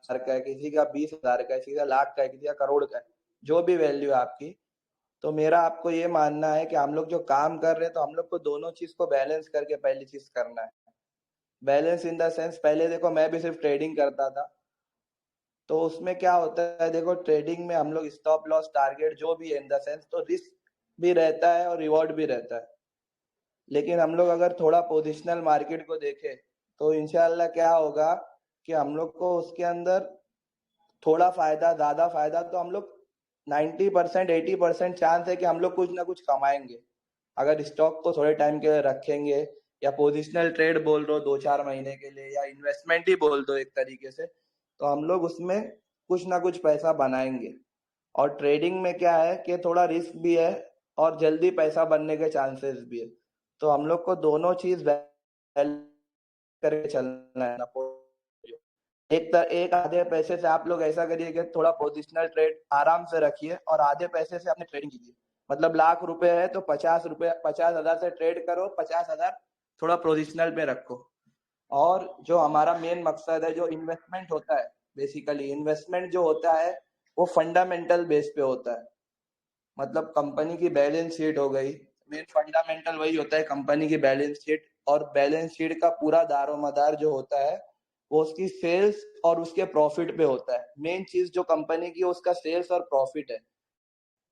का है, किसी का 20,000 का है, किसी का लाख का है, किसी का करोड़ का है, जो भी वैल्यू है आपकी। तो मेरा आपको ये मानना है कि हम लोग जो काम कर रहे हैं तो हम लोग को दोनों चीज को बैलेंस करके पहली चीज करना है। बैलेंस इन द सेंस, पहले देखो मैं भी सिर्फ ट्रेडिंग करता था, तो उसमें क्या होता है, देखो ट्रेडिंग में हम लोग स्टॉप लॉस टारगेट जो भी है इन द सेंस, तो रिस्क भी रहता है और रिवॉर्ड भी रहता है। लेकिन हम लोग अगर थोड़ा पोजिशनल मार्केट को देखें तो इंशाल्लाह क्या होगा कि हम लोग को उसके अंदर थोड़ा फायदा, ज्यादा फायदा, तो हम लोग 90% 80% चांस है कि हम लोग कुछ ना कुछ कमाएंगे अगर स्टॉक को थोड़े टाइम के लिए रखेंगे, या पोजिशनल ट्रेड बोल दो 2-4 महीने के लिए, या इन्वेस्टमेंट ही बोल दो एक तरीके से, तो हम लोग उसमें कुछ ना कुछ पैसा बनाएंगे। और ट्रेडिंग में क्या है कि थोड़ा रिस्क भी है और जल्दी पैसा बनने के चांसेस भी है, तो हम लोग को दोनों चीज करके चलना है ना। एक आधे पैसे से आप लोग ऐसा करिए कि थोड़ा पोजिशनल ट्रेड आराम से रखिए और आधे पैसे से अपने ट्रेडिंग कीजिए। मतलब ₹1,00,000 है तो 50,000 से ट्रेड करो, 50,000 थोड़ा पोजिशनल पे रखो। और जो हमारा मेन मकसद है, जो इन्वेस्टमेंट होता है, बेसिकली इन्वेस्टमेंट जो होता है वो फंडामेंटल बेस पे होता है। मतलब कंपनी की बैलेंस शीट हो गई, मेन फंडामेंटल वही होता है, कंपनी की बैलेंस शीट। और बैलेंस शीट का पूरा दारोमदार जो होता है वो उसकी सेल्स और उसके प्रॉफिट पे होता है। मेन चीज जो कंपनी की उसका सेल्स और प्रॉफिट है।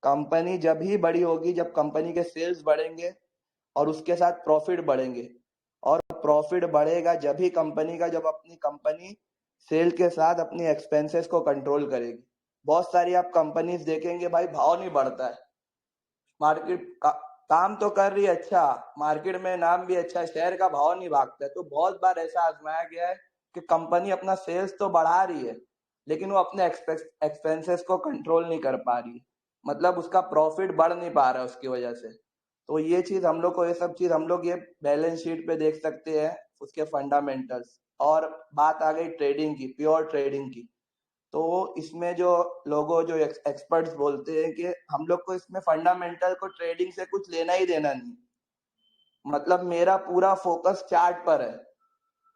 कंपनी जब ही बड़ी होगी जब कंपनी के सेल्स बढ़ेंगे और उसके साथ प्रॉफिट बढ़ेंगे, और प्रॉफिट बढ़ेगा जब ही कंपनी का, जब अपनी कंपनी सेल के साथ अपनी एक्सपेंसेस को कंट्रोल करेगी। बहुत सारी आप कंपनीज देखेंगे भाई, भाव नहीं बढ़ता है, मार्केट काम तो कर रही है अच्छा, मार्केट में नाम भी अच्छा है, शेयर का भाव नहीं भागता है। तो बहुत बार ऐसा आजमाया गया है कि कंपनी अपना सेल्स तो बढ़ा रही है लेकिन वो अपने एक्सपेंसेस को कंट्रोल नहीं कर पा रही है, मतलब उसका प्रॉफिट बढ़ नहीं पा रहा है उसकी वजह से। तो ये चीज हम लोग को, ये सब चीज हम लोग ये बैलेंस शीट पे देख सकते हैं, उसके फंडामेंटल्स। और बात आ गई ट्रेडिंग की, प्योर ट्रेडिंग की, तो इसमें जो लोगों, जो एक्सपर्ट्स बोलते हैं कि हम लोग को इसमें फंडामेंटल को ट्रेडिंग से कुछ लेना ही देना नहीं। मतलब मेरा पूरा फोकस चार्ट पर है,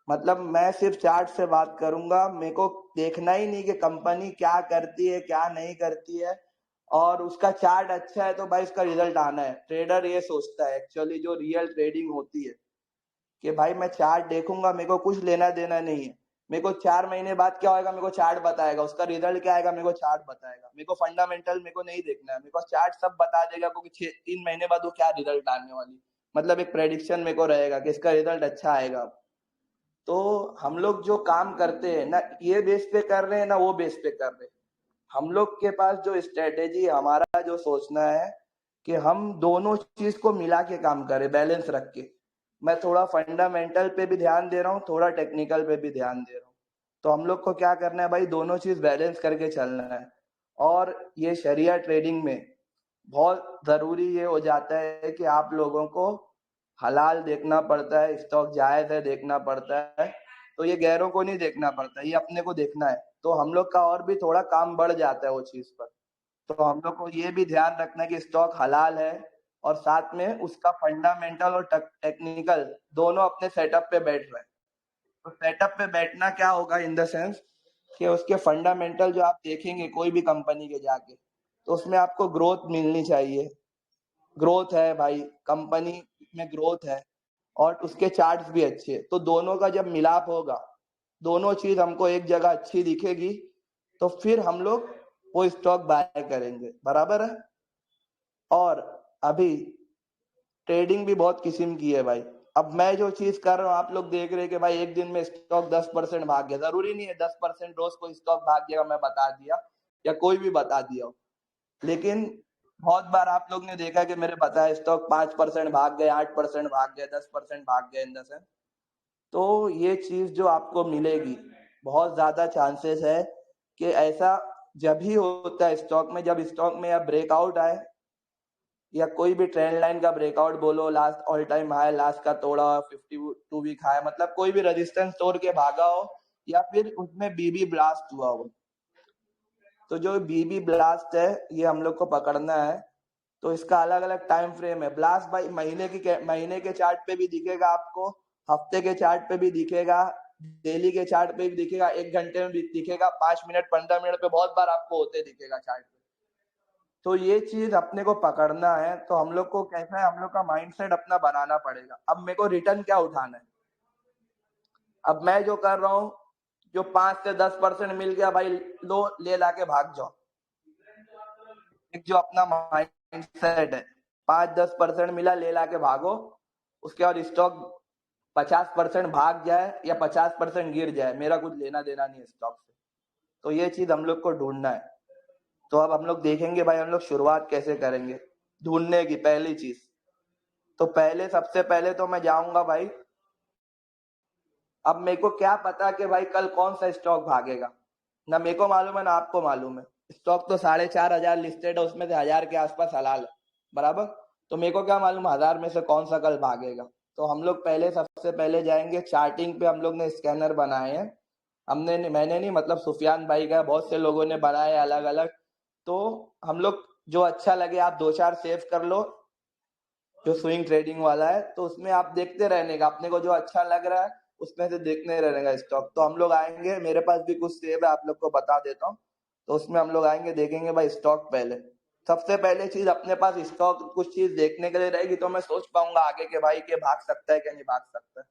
मतलब मैं सिर्फ चार्ट से बात करूंगा, मेरे को देखना ही नहीं कि कंपनी क्या करती है क्या नहीं करती है, और उसका चार्ट अच्छा है तो भाई उसका रिजल्ट आना है। ट्रेडर ये सोचता है एक्चुअली, जो रियल ट्रेडिंग होती है, कि भाई मैं चार्ट देखूंगा, मेरे को कुछ लेना देना नहीं है, मेरे को 4 महीने बाद क्या होगा मेरे को चार्ट बताएगा, उसका रिजल्ट क्या आएगा मेरे को चार्ट बताएगा, मेरे को फंडामेंटल मेरे को नहीं देखना है, मेरे को चार्ट सब बता देगा क्योंकि 3 महीने बाद वो क्या रिजल्ट आने वाली, मतलब एक प्रेडिक्शन मेरे को रहेगा कि इसका रिजल्ट अच्छा आएगा। तो हम लोग जो काम करते हैं ना, ये बेस पे कर रहे हैं ना वो बेस पे कर रहे हैं, हम लोग के पास जो स्ट्रेटेजी, हमारा जो सोचना है कि हम दोनों चीज को मिला के काम करें, बैलेंस रख के। मैं थोड़ा फंडामेंटल पे भी ध्यान दे रहा हूँ, थोड़ा टेक्निकल पे भी ध्यान दे रहा हूँ। तो हम लोग को क्या करना है भाई, दोनों चीज बैलेंस करके चलना है। और ये शरिया ट्रेडिंग में बहुत जरूरी ये हो जाता है कि आप लोगों को हलाल देखना पड़ता है, स्टॉक जायज है देखना पड़ता है। तो ये गैरों को नहीं देखना पड़ता, ये अपने को देखना है। तो हम लोग का और भी थोड़ा काम बढ़ जाता है वो चीज पर। तो हम लोग को ये भी ध्यान रखना है कि स्टॉक हलाल है और साथ में उसका फंडामेंटल और टेक्निकल दोनों अपने सेटअप पे बैठ रहे हैं। तो सेटअप पे बैठना क्या होगा इन द सेंस कि उसके फंडामेंटल जो आप देखेंगे कोई भी कंपनी के जाके, तो उसमें आपको ग्रोथ मिलनी चाहिए। ग्रोथ है भाई, कंपनी में ग्रोथ है और उसके चार्ट्स भी अच्छे हैं, तो दोनों का जब मिलाप होगा, दोनों चीज हमको एक जगह अच्छी दिखेगी, तो फिर हम लोग वो स्टॉक बाय करेंगे, बराबर है। और अभी ट्रेडिंग भी बहुत किस्म की है भाई। अब मैं जो चीज कर रहा हूँ, आप लोग देख रहे हैं कि भाई एक दिन में स्टॉक 10% भाग गया, जरूरी नहीं है 10% रोज कोई स्टॉक भाग गया, मैं बता दिया या कोई भी बता दिया हो। लेकिन बहुत बार आप लोग ने देखा कि मेरे बताए स्टॉक 5% भाग गए, 8% भाग गए, 10% भाग गए इन द सेंस। तो ये चीज जो आपको मिलेगी, बहुत ज्यादा चांसेस है कि ऐसा जब ही होता है स्टॉक में, जब स्टॉक में या ब्रेकआउट आए या कोई भी ट्रेंड लाइन का ब्रेकआउट बोलो, last all time high last का तोड़ा, 52 वीक हाई, मतलब कोई भी रेजिस्टेंस तोड़ के भागा हो, या फिर उसमें बीबी ब्लास्ट हुआ हो। तो जो बीबी ब्लास्ट है ये हम लोग को पकड़ना है। तो इसका अलग अलग टाइम फ्रेम है। ब्लास्ट भाई महीने के चार्ट पे भी दिखेगा आपको, हफ्ते के चार्ट पे भी दिखेगा, डेली के चार्ट पे भी दिखेगा, 1 घंटे में भी दिखेगा, 5 मिनट 15 मिनट पे बहुत बार आपको होते दिखेगा चार्ट पे। तो ये चीज अपने को पकड़ना है। तो हम लोग को कैसा है, हम लोग का माइंडसेट अपना बनाना पड़ेगा। अब मेरे को रिटर्न क्या उठाना है, अब मैं जो कर रहा हूँ, जो 5 से 10% मिल गया भाई, लो ले ला के भाग जाओ। एक जो अपना माइंडसेट है, 5-10% मिला ले ला के भागो। उसके बाद स्टॉक 50% भाग जाए या 50% गिर जाए, मेरा कुछ लेना देना नहीं है स्टॉक से। तो ये चीज हम लोग को ढूंढना है। तो अब हम लोग देखेंगे भाई हम लोग शुरुआत कैसे करेंगे ढूंढने की। पहली चीज तो सबसे पहले तो मैं जाऊंगा भाई, अब मेरे को क्या पता कि भाई कल कौन सा स्टॉक भागेगा, ना मेरे को मालूम है ना आपको मालूम है। स्टॉक तो 4,500 लिस्टेड है, उसमें से 1000 के आसपास हलाल है, बराबर। तो मेरे को क्या मालूम 1000 में से कौन सा कल भागेगा। तो हम लोग सबसे पहले जाएंगे चार्टिंग पे। हम लोग ने स्कैनर बनाए हैं, मैंने नहीं, मतलब सुफियान भाई का, बहुत से लोगों ने बनाए अलग अलग। तो हम लोग जो अच्छा लगे आप 2-4 सेव कर लो, जो स्विंग ट्रेडिंग वाला है। तो उसमें आप देखते रहने का, अपने को जो अच्छा लग रहा है उसमें से देखने रहने का स्टॉक। तो हम लोग आएंगे, मेरे पास भी कुछ सेव है, आप लोग को बता देता हूँ। तो उसमें हम लोग आएंगे, देखेंगे भाई स्टॉक पहले। सबसे पहले चीज अपने पास स्टॉक कुछ चीज देखने के लिए रहेगी, तो मैं सोच पाऊंगा आगे के भाई के भाग सकता है कि नहीं भाग सकता है।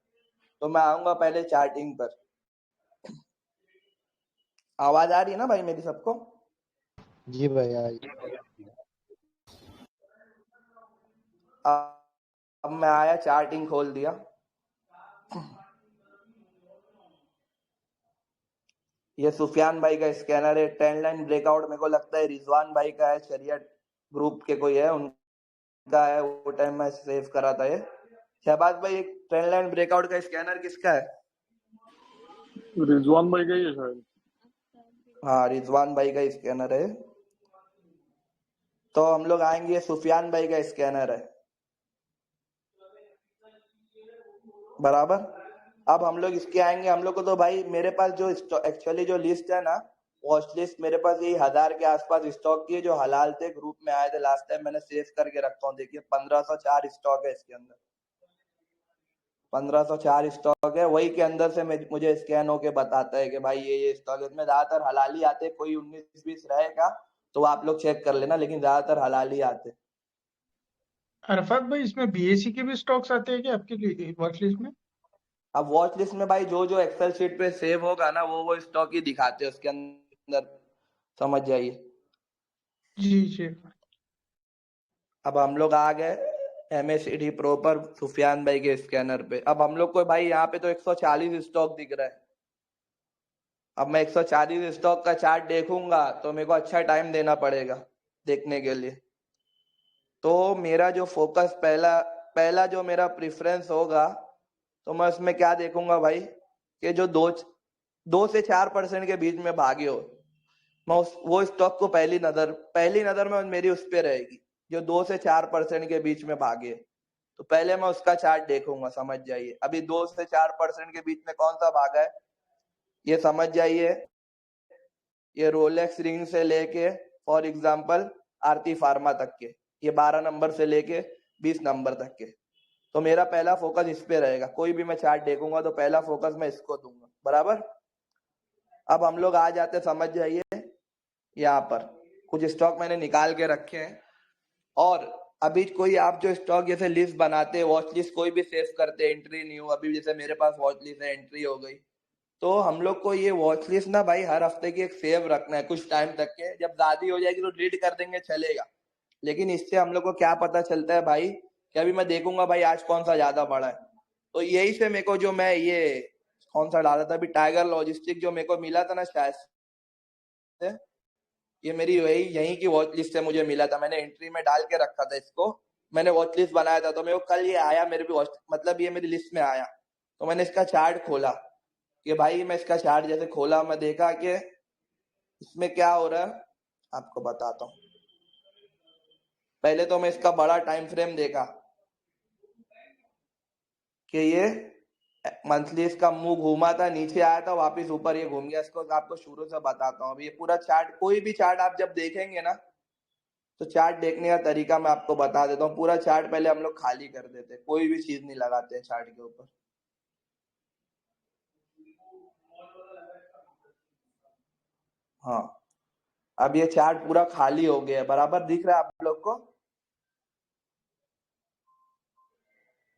तो मैं आऊंगा पहले चार्टिंग पर। आवाज आ रही है ना भाई मेरी सबको? जी भाई आज अब मैं आया, चार्टिंग खोल दिया। ये सुफियान भाई का स्कैनर है, ट्रेंड लाइन ब्रेकआउट मेरे को लगता है रिजवान भाई का है, शरियत ग्रुप के कोई है उनका है, वो टाइम में सेव करा था ये। शहबाज भाई, एक ट्रेंड लाइन ब्रेकआउट का स्कैनर किसका है? रिजवान भाई का ही है शायद। हाँ, रिजवान भाई का स्कैनर है। तो हम लोग आएंगे, सुफियान भाई का स्कैनर है, बराबर। अब हम लोग इसके आएंगे। हम लोग को तो भाई मेरे पास जो एक्चुअली जो लिस्ट है ना, वॉच लिस्ट मेरे पास यही 1000 के आसपास स्टॉक की है, जो हलाल थे, ग्रुप में आए थे लास्ट टाइम, मैंने सेव करके रखता हूँ। देखिए 1504 स्टॉक है इसके अंदर, 1504 स्टॉक है। वही के अंदर से मुझे स्कैन होके बताता है कि भाई ये स्टॉक है। इसमें ज्यादातर हलाल ही आते, कोई 19-20 रहेगा तो आप लोग चेक कर लेना, लेकिन ज्यादातर हलाल ही आते। अरफात भाई, इसमें बीएसई के भी स्टॉक्स आते हैं क्या आपकी वॉच लिस्ट में? अब वॉच लिस्ट में भाई जो जो एक्सेल शीट पे सेव होगा ना, वो स्टॉक ही दिखाते हैं उसके अंदर, समझ जाइए। जी जी। अब हम लोग आ गए MACD प्रो पर, सुफियान भाई के स्कैनर पे। अब हम लोग को भाई यहाँ पे तो 140 स्टॉक दिख रहा है। अब मैं 140 स्टॉक का चार्ट देखूंगा तो मेरे को अच्छा टाइम देना पड़ेगा देखने के लिए। तो मेरा जो फोकस पहला पहला जो मेरा प्रेफरेंस होगा, तो मैं उसमें क्या देखूंगा भाई, कि जो 2 से 4% के बीच में भागे हो, मैं वो स्टॉक को पहली नजर में मेरी उस पे रहेगी, जो 2 से 4% के बीच में भागे। तो पहले मैं उसका चार्ट देखूंगा, समझ जाइए। अभी 2 से 4% के बीच में कौन सा भागा है ये समझ जाइए। ये रोलेक्स रिंग से लेके फॉर एग्जांपल आरती फार्मा तक के, ये 12 नंबर से लेके 20 नंबर तक के। तो मेरा पहला फोकस इस पे रहेगा। कोई भी मैं चार्ट देखूंगा तो पहला फोकस मैं इसको दूंगा, बराबर। अब हम लोग आ जाते, समझ जाइए, यहाँ पर कुछ स्टॉक मैंने निकाल के रखे हैं। और अभी कोई आप जो स्टॉक जैसे लिस्ट बनाते हैं, वॉच लिस्ट कोई भी सेव करते हैं, एंट्री न्यू, अभी जैसे मेरे पास वॉच लिस्ट है, एंट्री हो गई। तो हम लोग को ये वॉच लिस्ट ना भाई हर हफ्ते की एक सेव रखना है कुछ टाइम तक के। जब ज्यादा हो जाएगी तो डिलीट कर देंगे, चलेगा। लेकिन इससे हम लोग को क्या पता चलता है भाई, कि अभी मैं देखूंगा भाई आज कौन सा ज्यादा बड़ा है। तो यही से मेरे को जो मैं ये कौन सा डाला था अभी, टाइगर लॉजिस्टिक जो मेरे को मिला था ना शायद से, ये मेरी वही यहीं की वॉच लिस्ट से मुझे मिला था। मैंने एंट्री में डाल के रखा था इसको, मैंने वॉच लिस्ट बनाया था। तो मेरे को कल ये आया मेरे भी वॉच, मतलब ये मेरी लिस्ट में आया। तो मैंने इसका चार्ट खोला कि भाई, मैं इसका चार्ट जैसे खोला, मैं देखा कि इसमें क्या हो रहा है, आपको बताता हूँ। पहले तो मैं इसका बड़ा टाइम फ्रेम देखा कि ये मंथली इसका मुंह घूमा था, नीचे आया था, वापस ऊपर ये घूम गया। इसको आपको शुरू से बताता हूँ। अब ये पूरा चार्ट, कोई भी चार्ट आप जब देखेंगे ना, तो चार्ट देखने का तरीका मैं आपको बता देता हूँ। पूरा चार्ट पहले हम लोग खाली कर देते, कोई भी चीज नहीं लगाते हैं चार्ट के ऊपर। हाँ, अब ये चार्ट पूरा खाली हो गया है, बराबर दिख रहा है आप लोग को?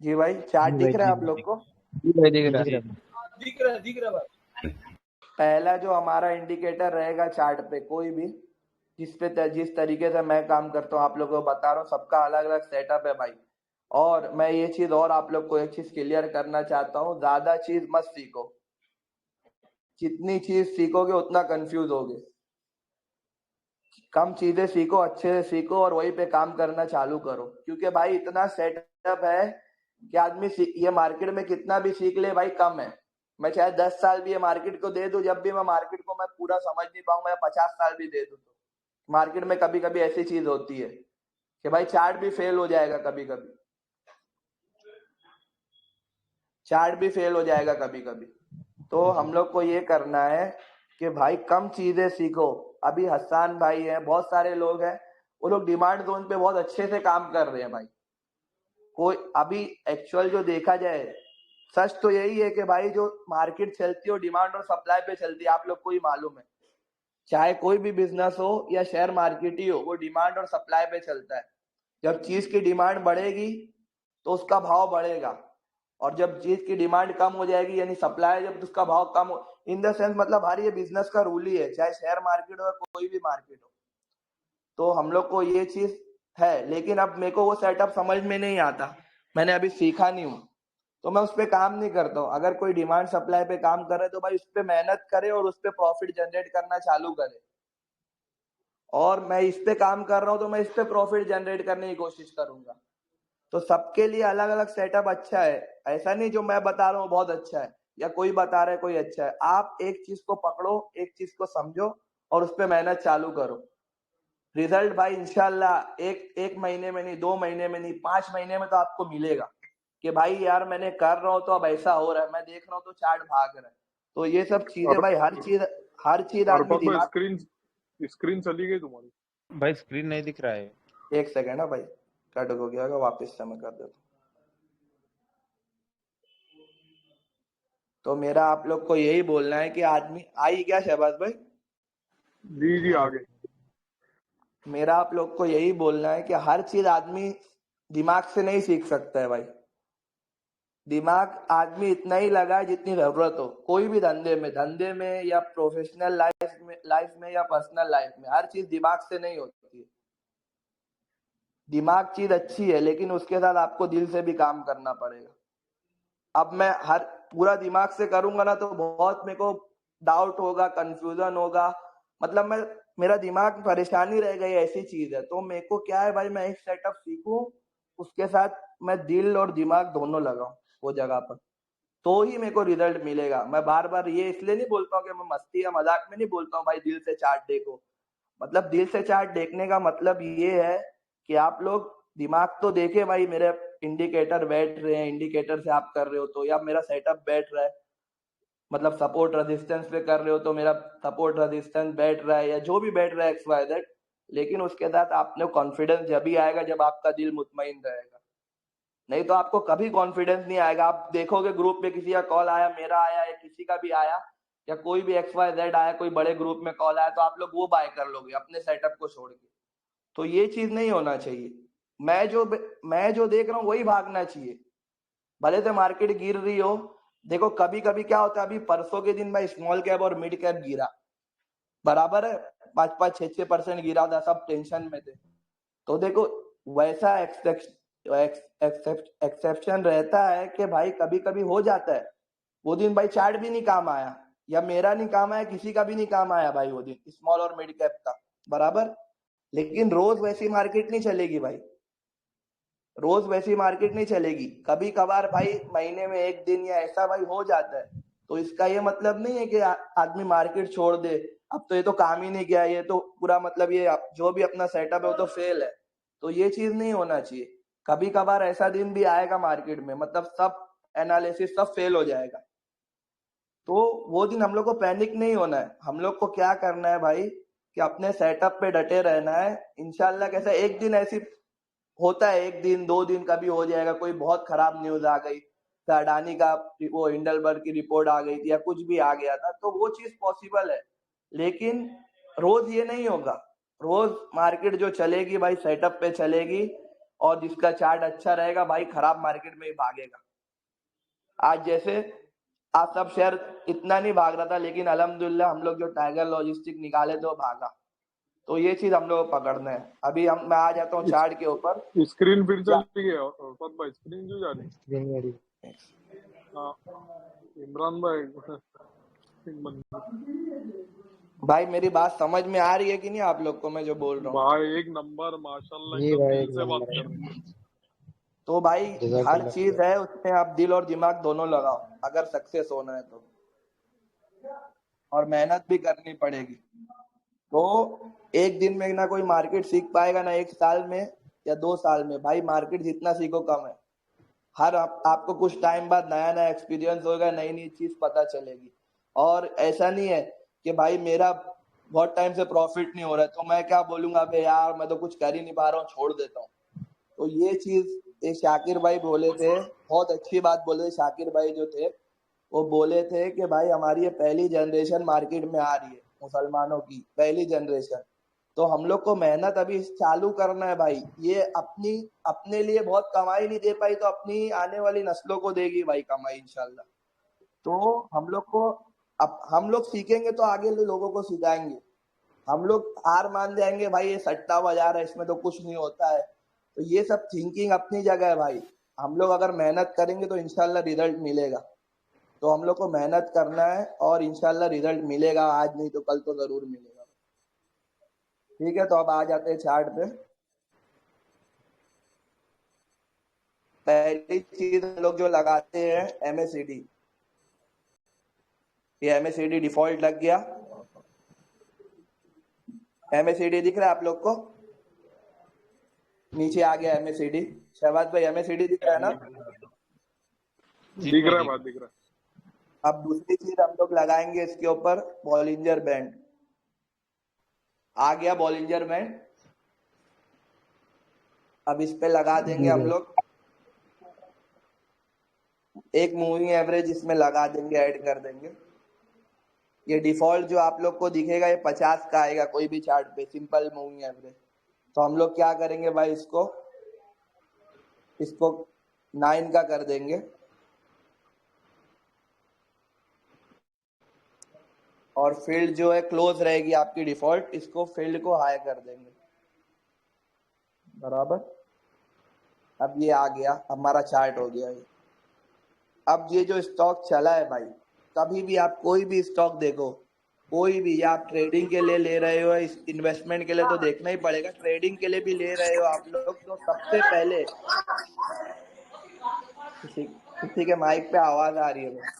जी भाई, चार्ट जी दिख भाई, रहा है जी आप लोग को? जी भाई, दिख रहा है। दिख रहा भाई। पहला जो हमारा इंडिकेटर रहेगा चार्ट पे, कोई भी जिस तरीके से मैं काम करता हूँ आप लोगों को बता रहा हूँ, सबका अलग अलग सेटअप है भाई। और मैं ये चीज और आप लोग को एक चीज क्लियर करना चाहता हूँ, ज्यादा चीज मत सीखो। जितनी चीज सीखोगे उतना कंफ्यूज होगे। कम चीजें सीखो, अच्छे से सीखो और वही पे काम करना चालू करो। क्योंकि भाई इतना सेटअप है कि आदमी ये मार्केट में कितना भी सीख ले भाई कम है। मैं चाहे 10 साल भी ये मार्केट को दे दूं, जब भी मैं मार्केट को मैं पूरा समझ नहीं पाऊंगा, या 50 साल भी दे दूं, तो मार्केट में कभी कभी ऐसी चीज होती है कि भाई चार्ट भी फेल हो जाएगा, कभी कभी चार्ट भी फेल हो जाएगा कभी कभी। तो हम लोग को ये करना है कि भाई कम चीजें सीखो। अभी हसन भाई है, बहुत सारे लोग हैं, वो लोग डिमांड जोन पे बहुत अच्छे से काम कर रहे हैं भाई। कोई अभी एक्चुअल जो देखा जाए, सच तो यही है कि भाई जो मार्केट चलती है वो डिमांड और सप्लाई पे चलती है, आप लोग को ही मालूम है। चाहे कोई भी बिजनेस हो या शेयर मार्केट ही हो, वो डिमांड और सप्लाई पे चलता है। जब चीज की डिमांड बढ़ेगी तो उसका भाव बढ़ेगा, और जब चीज की डिमांड कम हो जाएगी यानी सप्लाई, जब उसका भाव कम हो, इन द सेंस मतलब हर ये बिजनेस का रूल ही है, चाहे शेयर मार्केट हो या कोई भी मार्केट हो। तो हम लोग को ये चीज है, लेकिन अब मेरे को वो सेटअप समझ में नहीं आता, मैंने अभी सीखा नहीं हूँ, तो मैं उस पर काम नहीं करता हूँ। अगर कोई डिमांड सप्लाई पे काम करे तो भाई उस पर मेहनत करे और उस पर प्रॉफिट जनरेट करना चालू करे। और मैं इस पे काम कर रहा हूँ तो मैं इस पे प्रॉफिट जनरेट करने की कोशिश करूंगा। तो सबके लिए अलग अलग सेटअप अच्छा है, ऐसा नहीं जो मैं बता रहा हूँ बहुत अच्छा है या कोई बता रहा है कोई अच्छा है। आप एक चीज को पकड़ो, एक चीज को समझो और उस पर मेहनत चालू करो। रिजल्ट भाई इंशाल्लाह एक महीने में नहीं, 2 महीने में नहीं, 5 महीने में तो आपको मिलेगा कि भाई यार मैंने कर रहा हूँ तो अब ऐसा हो रहा है, मैं देख रहा हूँ तो चार्ट भाग रहा है। तो ये सब चीजें भाई, हर चीज आदमी अरफात भाई, दिमाग। स्क्रीन चली गई तुम्हारी। भाई स्क्रीन नहीं दिख रहा है। एक सेकेंड है भाई, कट हो गया होगा, वापस से मैं कर देता हूँ। तो मेरा आप लोग को यही बोलना है कि आदमी आई क्या शहबाज भाई? जी आगे। मेरा आप लोग को यही बोलना है कि हर चीज आदमी दिमाग से नहीं सीख सकता है भाई। दिमाग आदमी इतना ही लगाए जितनी जरूरत हो। कोई भी धंधे में या प्रोफेशनल लाइफ में या पर्सनल लाइफ में, हर चीज दिमाग से नहीं होती है। दिमाग चीज अच्छी है, लेकिन उसके साथ आपको दिल से भी काम करना पड़ेगा। अब मैं हर पूरा दिमाग से करूंगा ना तो बहुत मेरे को डाउट होगा, कंफ्यूजन होगा, मतलब मेरा दिमाग परेशानी रह गई, ऐसी चीज है। तो मेरे को क्या है भाई, मैं एक सेटअप सीखूं, उसके साथ मैं दिल और दिमाग दोनों लगाऊं वो जगह पर, तो ही मेरे को रिजल्ट मिलेगा। मैं बार बार ये इसलिए नहीं बोलता हूँ कि मैं मस्ती या मजाक में नहीं बोलता हूँ भाई दिल से चार्ट देखो। मतलब दिल से चार्ट देखने का मतलब ये है कि आप लोग दिमाग तो देखे भाई, मेरे इंडिकेटर बैठ रहे हैं, इंडिकेटर से आप कर रहे हो तो, या मेरा सेटअप बैठ रहा है, मतलब सपोर्ट रेजिस्टेंस पे कर रहे हो तो मेरा सपोर्ट रेजिस्टेंस बैठ रहा है, या जो भी बैठ रहा है XYZ। लेकिन उसके साथ आपने कॉन्फिडेंस जब ही आएगा जब आपका दिल मुतमईन रहेगा, नहीं तो आपको कभी कॉन्फिडेंस नहीं आएगा। आप देखोगे ग्रुप में किसी का कॉल आया, मेरा आया या किसी का भी आया, या कोई भी XYZ आया, कोई बड़े ग्रुप में कॉल आया, तो आप लोग वो बाय कर लोगे अपने सेटअप को छोड़ के। तो ये चीज नहीं होना चाहिए। मैं जो देख रहा हूँ वही भागना चाहिए, भले से मार्केट गिर रही हो। देखो कभी कभी क्या होता है, अभी परसों के दिन भाई स्मॉल कैप और मिड कैप गिरा, बराबर है, 5-5 6-6% गिरा था, सब टेंशन में थे। तो देखो वैसा एक्सेप्शन रहता है कि भाई कभी कभी हो जाता है। वो दिन भाई चार्ट भी नहीं काम आया, या मेरा नहीं काम आया, किसी का भी नहीं काम आया भाई वो दिन स्मॉल और मिड कैप का, बराबर। लेकिन रोज वैसी मार्केट नहीं चलेगी भाई, रोज वैसी मार्केट नहीं चलेगी। कभी कभार भाई महीने में एक दिन या ऐसा भाई हो जाता है। तो इसका ये मतलब नहीं है कि आदमी मार्केट छोड़ दे, अब तो ये तो काम ही नहीं किया, ये तो पूरा मतलब ये जो भी अपना सेटअप है वो तो फेल है। तो ये चीज नहीं होना चाहिए। कभी कभार ऐसा दिन भी आएगा मार्केट में, मतलब सब एनालिसिस सब फेल हो जाएगा, तो वो दिन हम लोग को पैनिक नहीं होना है। हम लोग को क्या करना है भाई कि अपने सेटअप पे डटे रहना है। इंशाल्लाह कैसा एक दिन ऐसी होता है, एक दिन 2 दिन कभी हो जाएगा, कोई बहुत खराब न्यूज आ गई, अडानी का वो हिंडलबर्ग की रिपोर्ट आ गई थी या कुछ भी आ गया था, तो वो चीज पॉसिबल है। लेकिन रोज ये नहीं होगा, रोज मार्केट जो चलेगी भाई सेटअप पे चलेगी, और जिसका चार्ट अच्छा रहेगा भाई खराब मार्केट में ही भागेगा। आज जैसे आज सब शेयर इतना नहीं भाग रहा था, लेकिन अल्हम्दुलिल्लाह हम लोग जो टाइगर लॉजिस्टिक निकाले तो भागा। तो ये चीज हम लोग को पकड़ना है। अभी मैं आ जाता हूँ चार्ट के ऊपर। स्क्रीन फिर चली गई अरफात भाई, स्क्रीन क्यों जा रही? स्क्रीन मेरी हाँ इमरान भाई भाई मेरी बात समझ में आ रही है कि नहीं आप लोग को, मैं जो बोल रहा हूँ? भाई एक नंबर माशाल्लाह, जी एकदम भाई, दिल एक से बात नंबर कर रहे हैं। तो भाई हर जज़ाकल्लाह चीज खैर। है उसमें, आप दिल और दिमाग दोनों लगाओ अगर सक्सेस होना है तो, और मेहनत भी करनी पड़ेगी। तो एक दिन में ना कोई मार्केट सीख पाएगा, ना 1 साल में या 2 साल में। भाई मार्केट जितना सीखो कम है। हर आपको कुछ टाइम बाद नया नया एक्सपीरियंस होगा, नई नई चीज पता चलेगी। और ऐसा नहीं है कि भाई मेरा बहुत टाइम से प्रॉफिट नहीं हो रहा है तो मैं क्या बोलूंगा, अबे यार मैं तो कुछ कर ही नहीं पा रहा हूँ, छोड़ देता हूँ। तो ये चीज एक शाकिर भाई बोले थे, बहुत अच्छी बात बोले थे शाकिर भाई जो थे। वो बोले थे कि भाई हमारी ये पहली जनरेशन मार्केट में आ रही है, मुसलमानों की पहली जनरेशन। तो हम लोग को मेहनत अभी चालू करना है भाई। ये अपने लिए बहुत कमाई नहीं दे पाई तो अपनी आने वाली नस्लों को देगी भाई कमाई इंशाल्लाह। तो हम लोग को, अब हम लोग सीखेंगे तो आगे लोगों को सिखाएंगे। हम लोग हार मान जाएंगे भाई ये सट्टा बाजार है, इसमें तो कुछ नहीं होता है। तो ये सब थिंकिंग अपनी जगह है भाई। हम लोग अगर मेहनत करेंगे तो इंशाल्लाह रिजल्ट मिलेगा। तो हम लोग को मेहनत करना है और इंशाल्लाह रिजल्ट मिलेगा, आज नहीं तो कल तो जरूर मिलेगा। ठीक है, तो अब आ जाते हैं चार्ट पे। पहली चीज हम लोग जो लगाते हैं MACD। ये MACD डिफॉल्ट लग गया। MACD दिख रहा है आप लोग को? नीचे आ गया MACD। शहबाज भाई MACD दिख रहा है ना? दिख रहा है बात, दिख रहा है। अब दूसरी चीज हम लोग लगाएंगे इसके ऊपर, बॉलिंजर बैंड। आ गया बॉलिंजर बैंड। अब इस पे लगा देंगे हम लोग एक मूविंग एवरेज, इसमें लगा देंगे, ऐड कर देंगे। ये डिफॉल्ट जो आप लोग को दिखेगा ये 50 का आएगा कोई भी चार्ट पे, सिंपल मूविंग एवरेज। तो हम लोग क्या करेंगे भाई, इसको 9 का कर देंगे, और फील्ड जो है क्लोज रहेगी आपकी डिफॉल्ट, इसको फील्ड को हाई कर देंगे। बराबर। अब ये आ गया, हमारा चार्ट हो गया ये। अब ये जो स्टॉक चला है भाई, कभी भी आप कोई भी स्टॉक देखो, कोई भी, या आप ट्रेडिंग के लिए ले रहे हो, इन्वेस्टमेंट के लिए तो देखना ही पड़ेगा, ट्रेडिंग के लिए भी ले रहे हो आप लोग, तो सबसे पहले किसी के माइक पे आवाज आ रही है।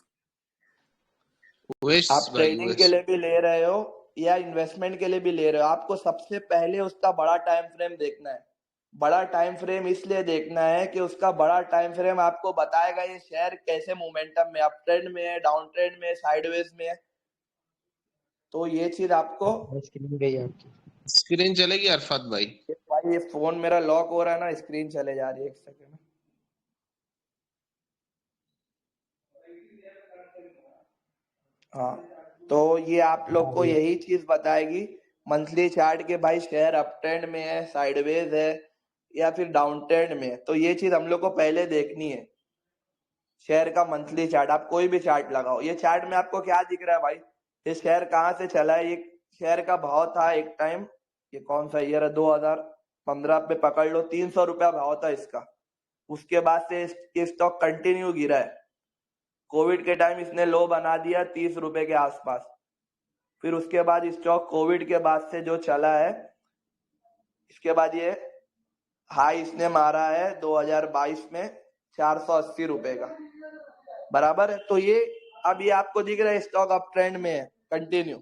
आप ट्रेडिंग के लिए भी ले रहे हो या इन्वेस्टमेंट के लिए भी ले रहे हो, आपको सबसे पहले उसका बड़ा टाइम फ्रेम देखना है। बड़ा टाइम फ्रेम इसलिए देखना है कि उसका बड़ा टाइम फ्रेम आपको बताएगा ये शेयर कैसे मोमेंटम में, अप ट्रेंड में है, डाउन ट्रेंड में है, साइडवेज में है। तो ये चीज आपको, स्क्रीन गई आपकी। स्क्रीन चलेगी अरफात भाई? भाई ये फोन मेरा लॉक हो रहा है ना, स्क्रीन चले जा रही है, एक सेकंड। हाँ, तो ये आप लोग को यही चीज बताएगी मंथली चार्ट के भाई शेयर अप ट्रेंड में है, साइडवेज है, या फिर डाउन ट्रेंड में है। तो ये चीज हम लोग को पहले देखनी है। शेयर का मंथली चार्ट, आप कोई भी चार्ट लगाओ। ये चार्ट में आपको क्या दिख रहा है भाई, ये शेयर कहाँ से चला है। ये शेयर का भाव था एक टाइम, ये कौन सा ईयर है, 2015 पे पकड़ लो, 300 रुपया भाव था इसका। उसके बाद से ये स्टॉक कंटिन्यू गिरा है। कोविड के टाइम इसने लो बना दिया 30 रुपए के आसपास। फिर उसके बाद स्टॉक कोविड के बाद से जो चला है, इसके बाद ये हाई इसने मारा है 2022 में 480 रुपए का, बराबर है। तो ये अब ये आपको दिख रहा है स्टॉक अप ट्रेंड में है कंटिन्यू,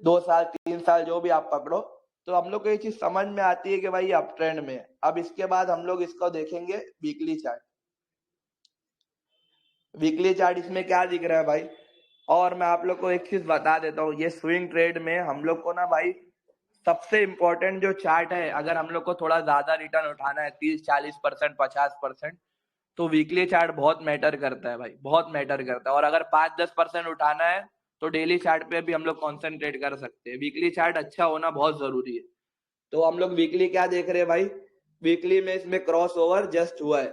2 साल 3 साल जो भी आप पकड़ो। तो हम लोग को ये चीज समझ में आती है कि भाई अप ट्रेंड में है। अब इसके बाद हम लोग इसको देखेंगे वीकली चार्ट। वीकली चार्ट इसमें क्या दिख रहा है भाई, और मैं आप लोग को एक चीज बता देता हूँ, ये स्विंग ट्रेड में हम लोग को ना भाई सबसे इम्पोर्टेंट जो चार्ट है, अगर हम लोग को थोड़ा ज्यादा रिटर्न उठाना है 30-40%, 50%, तो वीकली चार्ट बहुत मैटर करता है भाई, बहुत मैटर करता है। और अगर 5-10% उठाना है तो डेली चार्ट पे भी हम लोग कॉन्सेंट्रेट कर सकते हैं। वीकली चार्ट अच्छा होना बहुत जरूरी है। तो हम लोग वीकली क्या देख रहे हैं भाई, वीकली में इसमें क्रॉस ओवर जस्ट हुआ है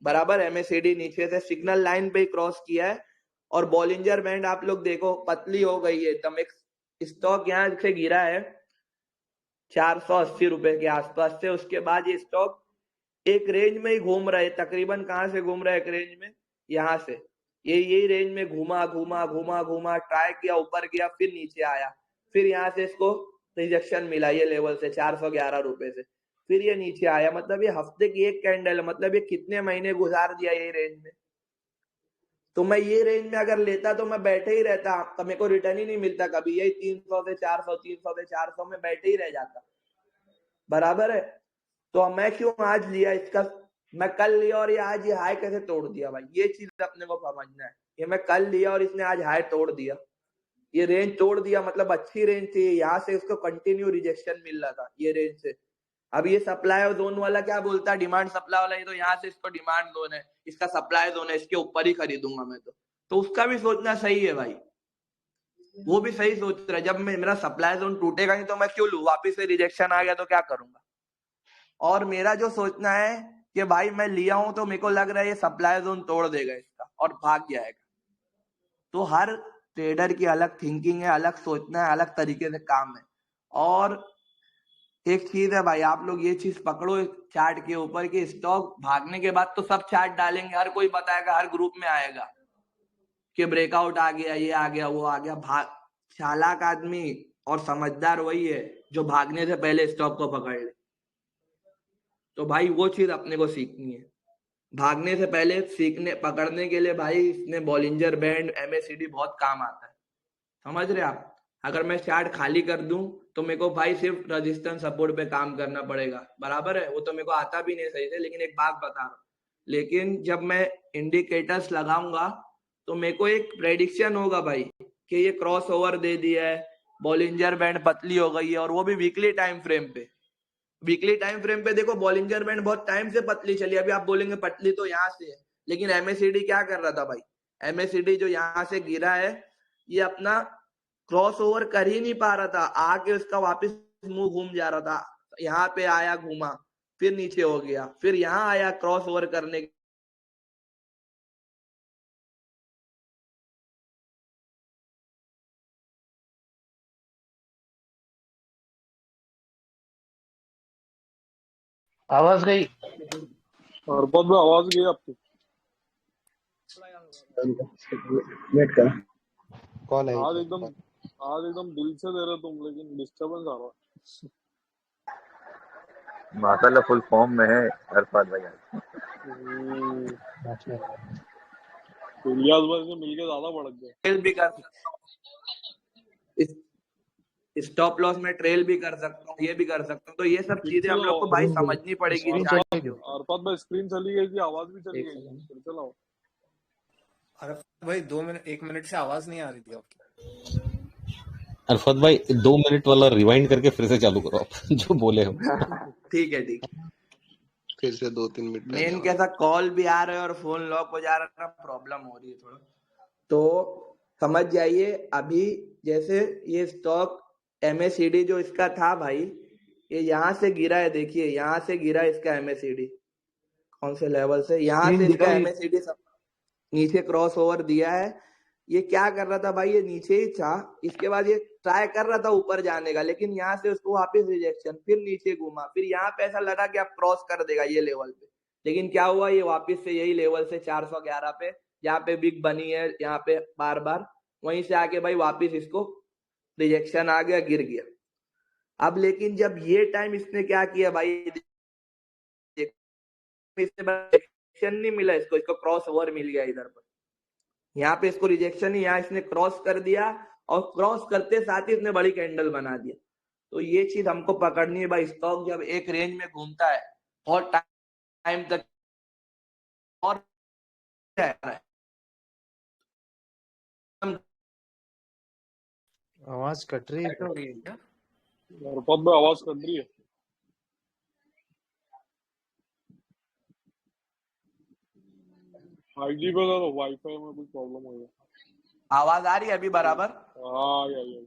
बराबर, एमएससीडी नीचे से सिग्नल लाइन पे क्रॉस किया है, और बॉलिंजर बैंड आप लोग देखो पतली हो गई है एकदम। एक स्टॉक यहाँ से गिरा है 480 रुपए के आसपास से, उसके बाद ये स्टॉक एक रेंज में ही घूम रहा है। तकरीबन कहाँ से घूम रहा है एक रेंज में, यहाँ से यही रेंज में घूमा घूमा घूमा घूमा, ट्राई किया, ऊपर गया, फिर नीचे आया, फिर यहाँ से इसको रिजेक्शन मिला ये लेवल से 411 रुपए से, फिर ये नीचे आया। मतलब ये हफ्ते की एक कैंडल है, मतलब ये कितने महीने गुजार दिया ये रेंज में। तो मैं ये रेंज में अगर लेता तो मैं बैठे ही रहता, तो मेरे को रिटर्न ही नहीं मिलता कभी, यही 300 से 400 300 से 400 में बैठे ही रह जाता बराबर है। तो मैं क्यों आज लिया इसका, मैं कल लिया और ये आज ये हाई कैसे तोड़ दिया भाई, ये चीज अपने को समझना है। ये मैं कल लिया और इसने आज हाई तोड़ दिया, ये रेंज तोड़ दिया, मतलब अच्छी रेंज थी, यहाँ से उसको कंटिन्यू रिजेक्शन मिल रहा था ये रेंज से। अब ये सप्लाई जोन वाला क्या बोलता है, डिमांड सप्लाई वाला, ये तो यहाँ से इसको डिमांड जोन है, इसका सप्लाई जोन है, इसके ऊपर ही खरीदूंगा मैं तो उसका भी सोचना सही है भाई, वो भी सही सोच रहा है। जब मेरा सप्लाई जोन टूटेगा नहीं तो मैं क्यों लूं, वापिस से रिजेक्शन आ गया तो क्या करूंगा। और मेरा जो सोचना है कि भाई मैं लिया हूं तो मेरे को लग रहा है ये सप्लाई जोन तोड़ देगा इसका और भाग जाएगा। तो हर ट्रेडर की अलग थिंकिंग है, अलग सोचना है, अलग तरीके से काम है। और एक चीज है भाई, आप लोग ये चीज पकड़ो चार्ट के ऊपर कि स्टॉक भागने के बाद तो सब चार्ट डालेंगे, हर कोई बताएगा, हर ग्रुप में आएगा कि ब्रेकआउट आ गया, ये आ गया, वो आ गया। भाग चालाक आदमी और समझदार वही है जो भागने से पहले स्टॉक को पकड़ ले। तो भाई वो चीज अपने को सीखनी है, भागने से पहले सीखने पकड़ने के लिए भाई इसमें बॉलिंजर बैंड एमएसीडी बहुत काम आता है, समझ रहे आप। अगर मैं चार्ट खाली कर दूं तो मेरे को भाई सिर्फ रेजिस्टेंस सपोर्ट पे काम करना पड़ेगा बराबर है, वो तो मेरे को आता भी नहीं सही से। लेकिन एक बात बता रहा हूँ, लेकिन जब मैं इंडिकेटर्स लगाऊंगा तो मेरे को एक प्रेडिक्शन होगा भाई कि ये क्रॉस ओवर दे दिया है, बॉलिंजर बैंड पतली हो गई है, और वो भी वीकली टाइम फ्रेम पे। वीकली टाइम फ्रेम पे देखो बॉलिंजर बैंड बहुत टाइम से पतली चली, अभी आप बोलेंगे पतली तो यहाँ से है, लेकिन एमएसीडी क्या कर रहा था भाई, एमएसीडी जो यहाँ से गिरा है ये अपना क्रॉस ओवर कर ही नहीं पा रहा था, आके उसका वापस मुंह घूम जा रहा था, यहाँ पे आया घूमा, फिर नीचे हो गया, फिर यहाँ आया क्रॉस ओवर करने। आवाज गई। और बहुत में आवाज गई आपकी। वेट कर, कॉल आई। आज एकदम दिल से दे रहे तुम, लेकिन डिस्टर्बेंस आ रहा है। माशाल्लाह फुल फॉर्म में है अरफात भाई। इलियास भाई से मिलके ज्यादा भड़क गए। ट्रेल भी कर सकता हूँ, स्टॉप लॉस में ट्रेल भी कर सकता हूँ, ये भी कर सकता हूँ। तो ये सब चीजें हम लोग को भाई समझनी पड़ेगी। अरफात भाई स्क्रीन चली गई थी, आवाज भी चली गई, फिर चलाओ। अरफात भाई 1 मिनट से आवाज नहीं आ रही थी आपकी। अरफात भाई 2 मिनट वाला रिवाइंड करके फिर से चालू करो आप जो बोले हो। ठीक है ठीक, फिर से 2-3 मिनट मेन कैसा कॉल भी आ रहा है और फोन लॉक हो जा रहा है, प्रॉब्लम हो रही है थोड़ा। तो समझ जाइए, अभी जैसे ये स्टॉक एमएसीडी जो इसका था भाई, ये यहाँ से गिरा है, देखिए यहाँ से गिरा इसका एमएसीडी, कौन से लेवल से, यहाँ से इसका एमएसीडी नीचे क्रॉस ओवर दिया है। ये क्या कर रहा था भाई, ये नीचे ही था, इसके बाद ये ट्राई कर रहा था ऊपर जाने का, लेकिन यहाँ से उसको वापस रिजेक्शन, फिर नीचे घूमा, फिर यहाँ पे ऐसा लगा कि आप क्रॉस कर देगा ये लेवल पे, लेकिन क्या हुआ, ये वापस से यही लेवल से 411 पे, जहाँ पे बिग बनी है, यहाँ पे बार बार वहीं से आके भाई वापस इसको रिजेक्शन आ गया, गिर गया। अब लेकिन जब ये टाइम इसने क्या किया भाई, रिजेक्शन नहीं मिला इसको, इसको क्रॉस ओवर मिल गया इधर पर, यहाँ पे इसको रिजेक्शन ही, यहाँ इसने क्रॉस कर दिया, और क्रॉस करते साथ ही इसने बड़ी कैंडल बना दिया। तो ये चीज हमको पकड़नी है भाई, स्टॉक जब एक रेंज में घूमता है और टाइम तक और आवाज कट रही है क्या? अरफात भाई आवाज कट रही है। फाइव जी पे तो वाईफाई में कुछ प्रॉब्लम हो गया। आवाज आ रही है अभी बराबर? हाँ या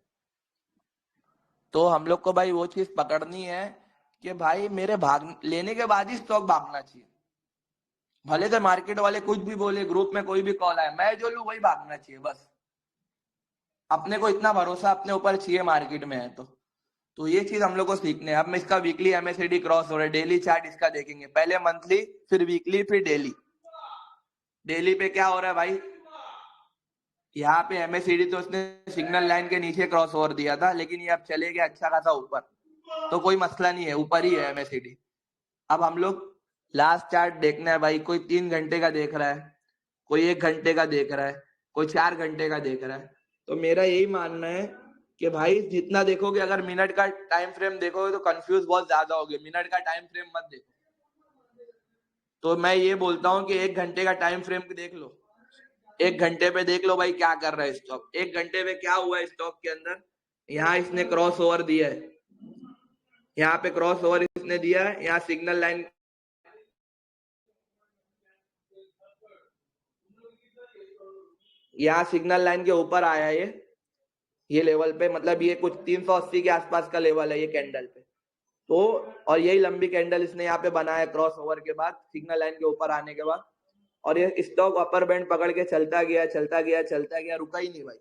तो हम लोग को भाई वो चीज पकड़नी है कि भाई मेरे भाग लेने के बाद ही स्टॉक भागना चाहिए। भले से मार्केट वाले कुछ भी बोले, ग्रुप में कोई भी कॉल आए, मैं जो लूं वही भागना चाहिए बस। अपने को इतना भरोसा अपने ऊपर चाहिए मार्केट में है तो ये चीज हम लोग को सीखने है। अब मैं इसका वीकली एमएससीडी क्रॉस हो रहा है, डेली चार्ट इसका देखेंगे, पहले मंथली फिर वीकली फिर डेली। डेली पे क्या हो रहा है भाई, यहाँ पे एमएससीडी तो उसने सिग्नल लाइन के नीचे क्रॉस ओवर दिया था, लेकिन ये अब चले गया अच्छा खासा ऊपर, तो कोई मसला नहीं है, ऊपर ही है एमएससीडी। अब हम लोग लास्ट चार्ट देखना है भाई, कोई 3 घंटे का देख रहा है, कोई 1 घंटे का देख रहा है, कोई 4 घंटे का देख रहा है। तो मेरा यही मानना है कि भाई जितना देखोगे, अगर मिनट का टाइम फ्रेम देखोगे तो कंफ्यूज बहुत ज्यादा होगे, मिनट का टाइम फ्रेम मत देखो। तो मैं ये बोलता हूँ कि 1 घंटे का टाइम फ्रेम देख लो, 1 घंटे पे देख लो भाई क्या कर रहा है स्टॉक, 1 घंटे पे क्या हुआ है स्टॉक के अंदर। यहाँ इसने क्रॉस ओवर दिया है, यहाँ पे क्रॉस ओवर इसने दिया है, यहाँ सिग्नल लाइन यहाँ सिग्नल लाइन के ऊपर आया है ये लेवल पे, मतलब ये कुछ 380 के आसपास का लेवल है ये कैंडल पे। तो और यही लंबी कैंडल इसने यहाँ पे बनाया क्रॉस ओवर के बाद, सिग्नल लाइन के ऊपर आने के बाद, और ये स्टॉक अपर बैंड पकड़ के चलता गया चलता गया चलता गया, रुका ही नहीं भाई।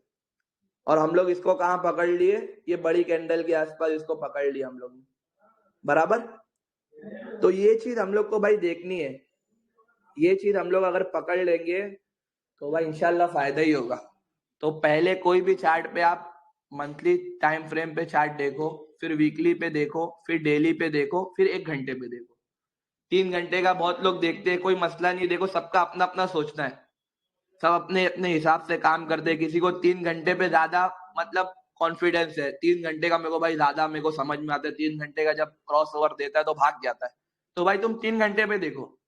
और हम लोग इसको कहाँ पकड़ लिए, ये बड़ी कैंडल के आसपास इसको पकड़ लिया हम लोग बराबर। तो ये चीज हम लोग को भाई देखनी है, ये चीज हम लोग अगर पकड़ लेंगे तो भाई इंशाल्लाह फायदा ही होगा। तो पहले कोई भी चार्ट पे आप मंथली टाइम फ्रेम पे चार्ट देखो, फिर वीकली पे देखो, फिर डेली पे देखो, फिर 1 घंटे पे देखो। 3 घंटे का बहुत लोग देखते हैं, कोई मसला नहीं, देखो सबका अपना अपना सोचना है, सब अपने अपने हिसाब से काम करते हैं। किसी को 3 घंटे पे ज्यादा मतलब कॉन्फिडेंस है, 3 घंटे का मेरे को भाई ज्यादा मेरे को समझ में आता है, 3 घंटे का जब क्रॉस ओवर देता है तो भाग जाता है। तो भाई तुम 3 घंटे पे देखो,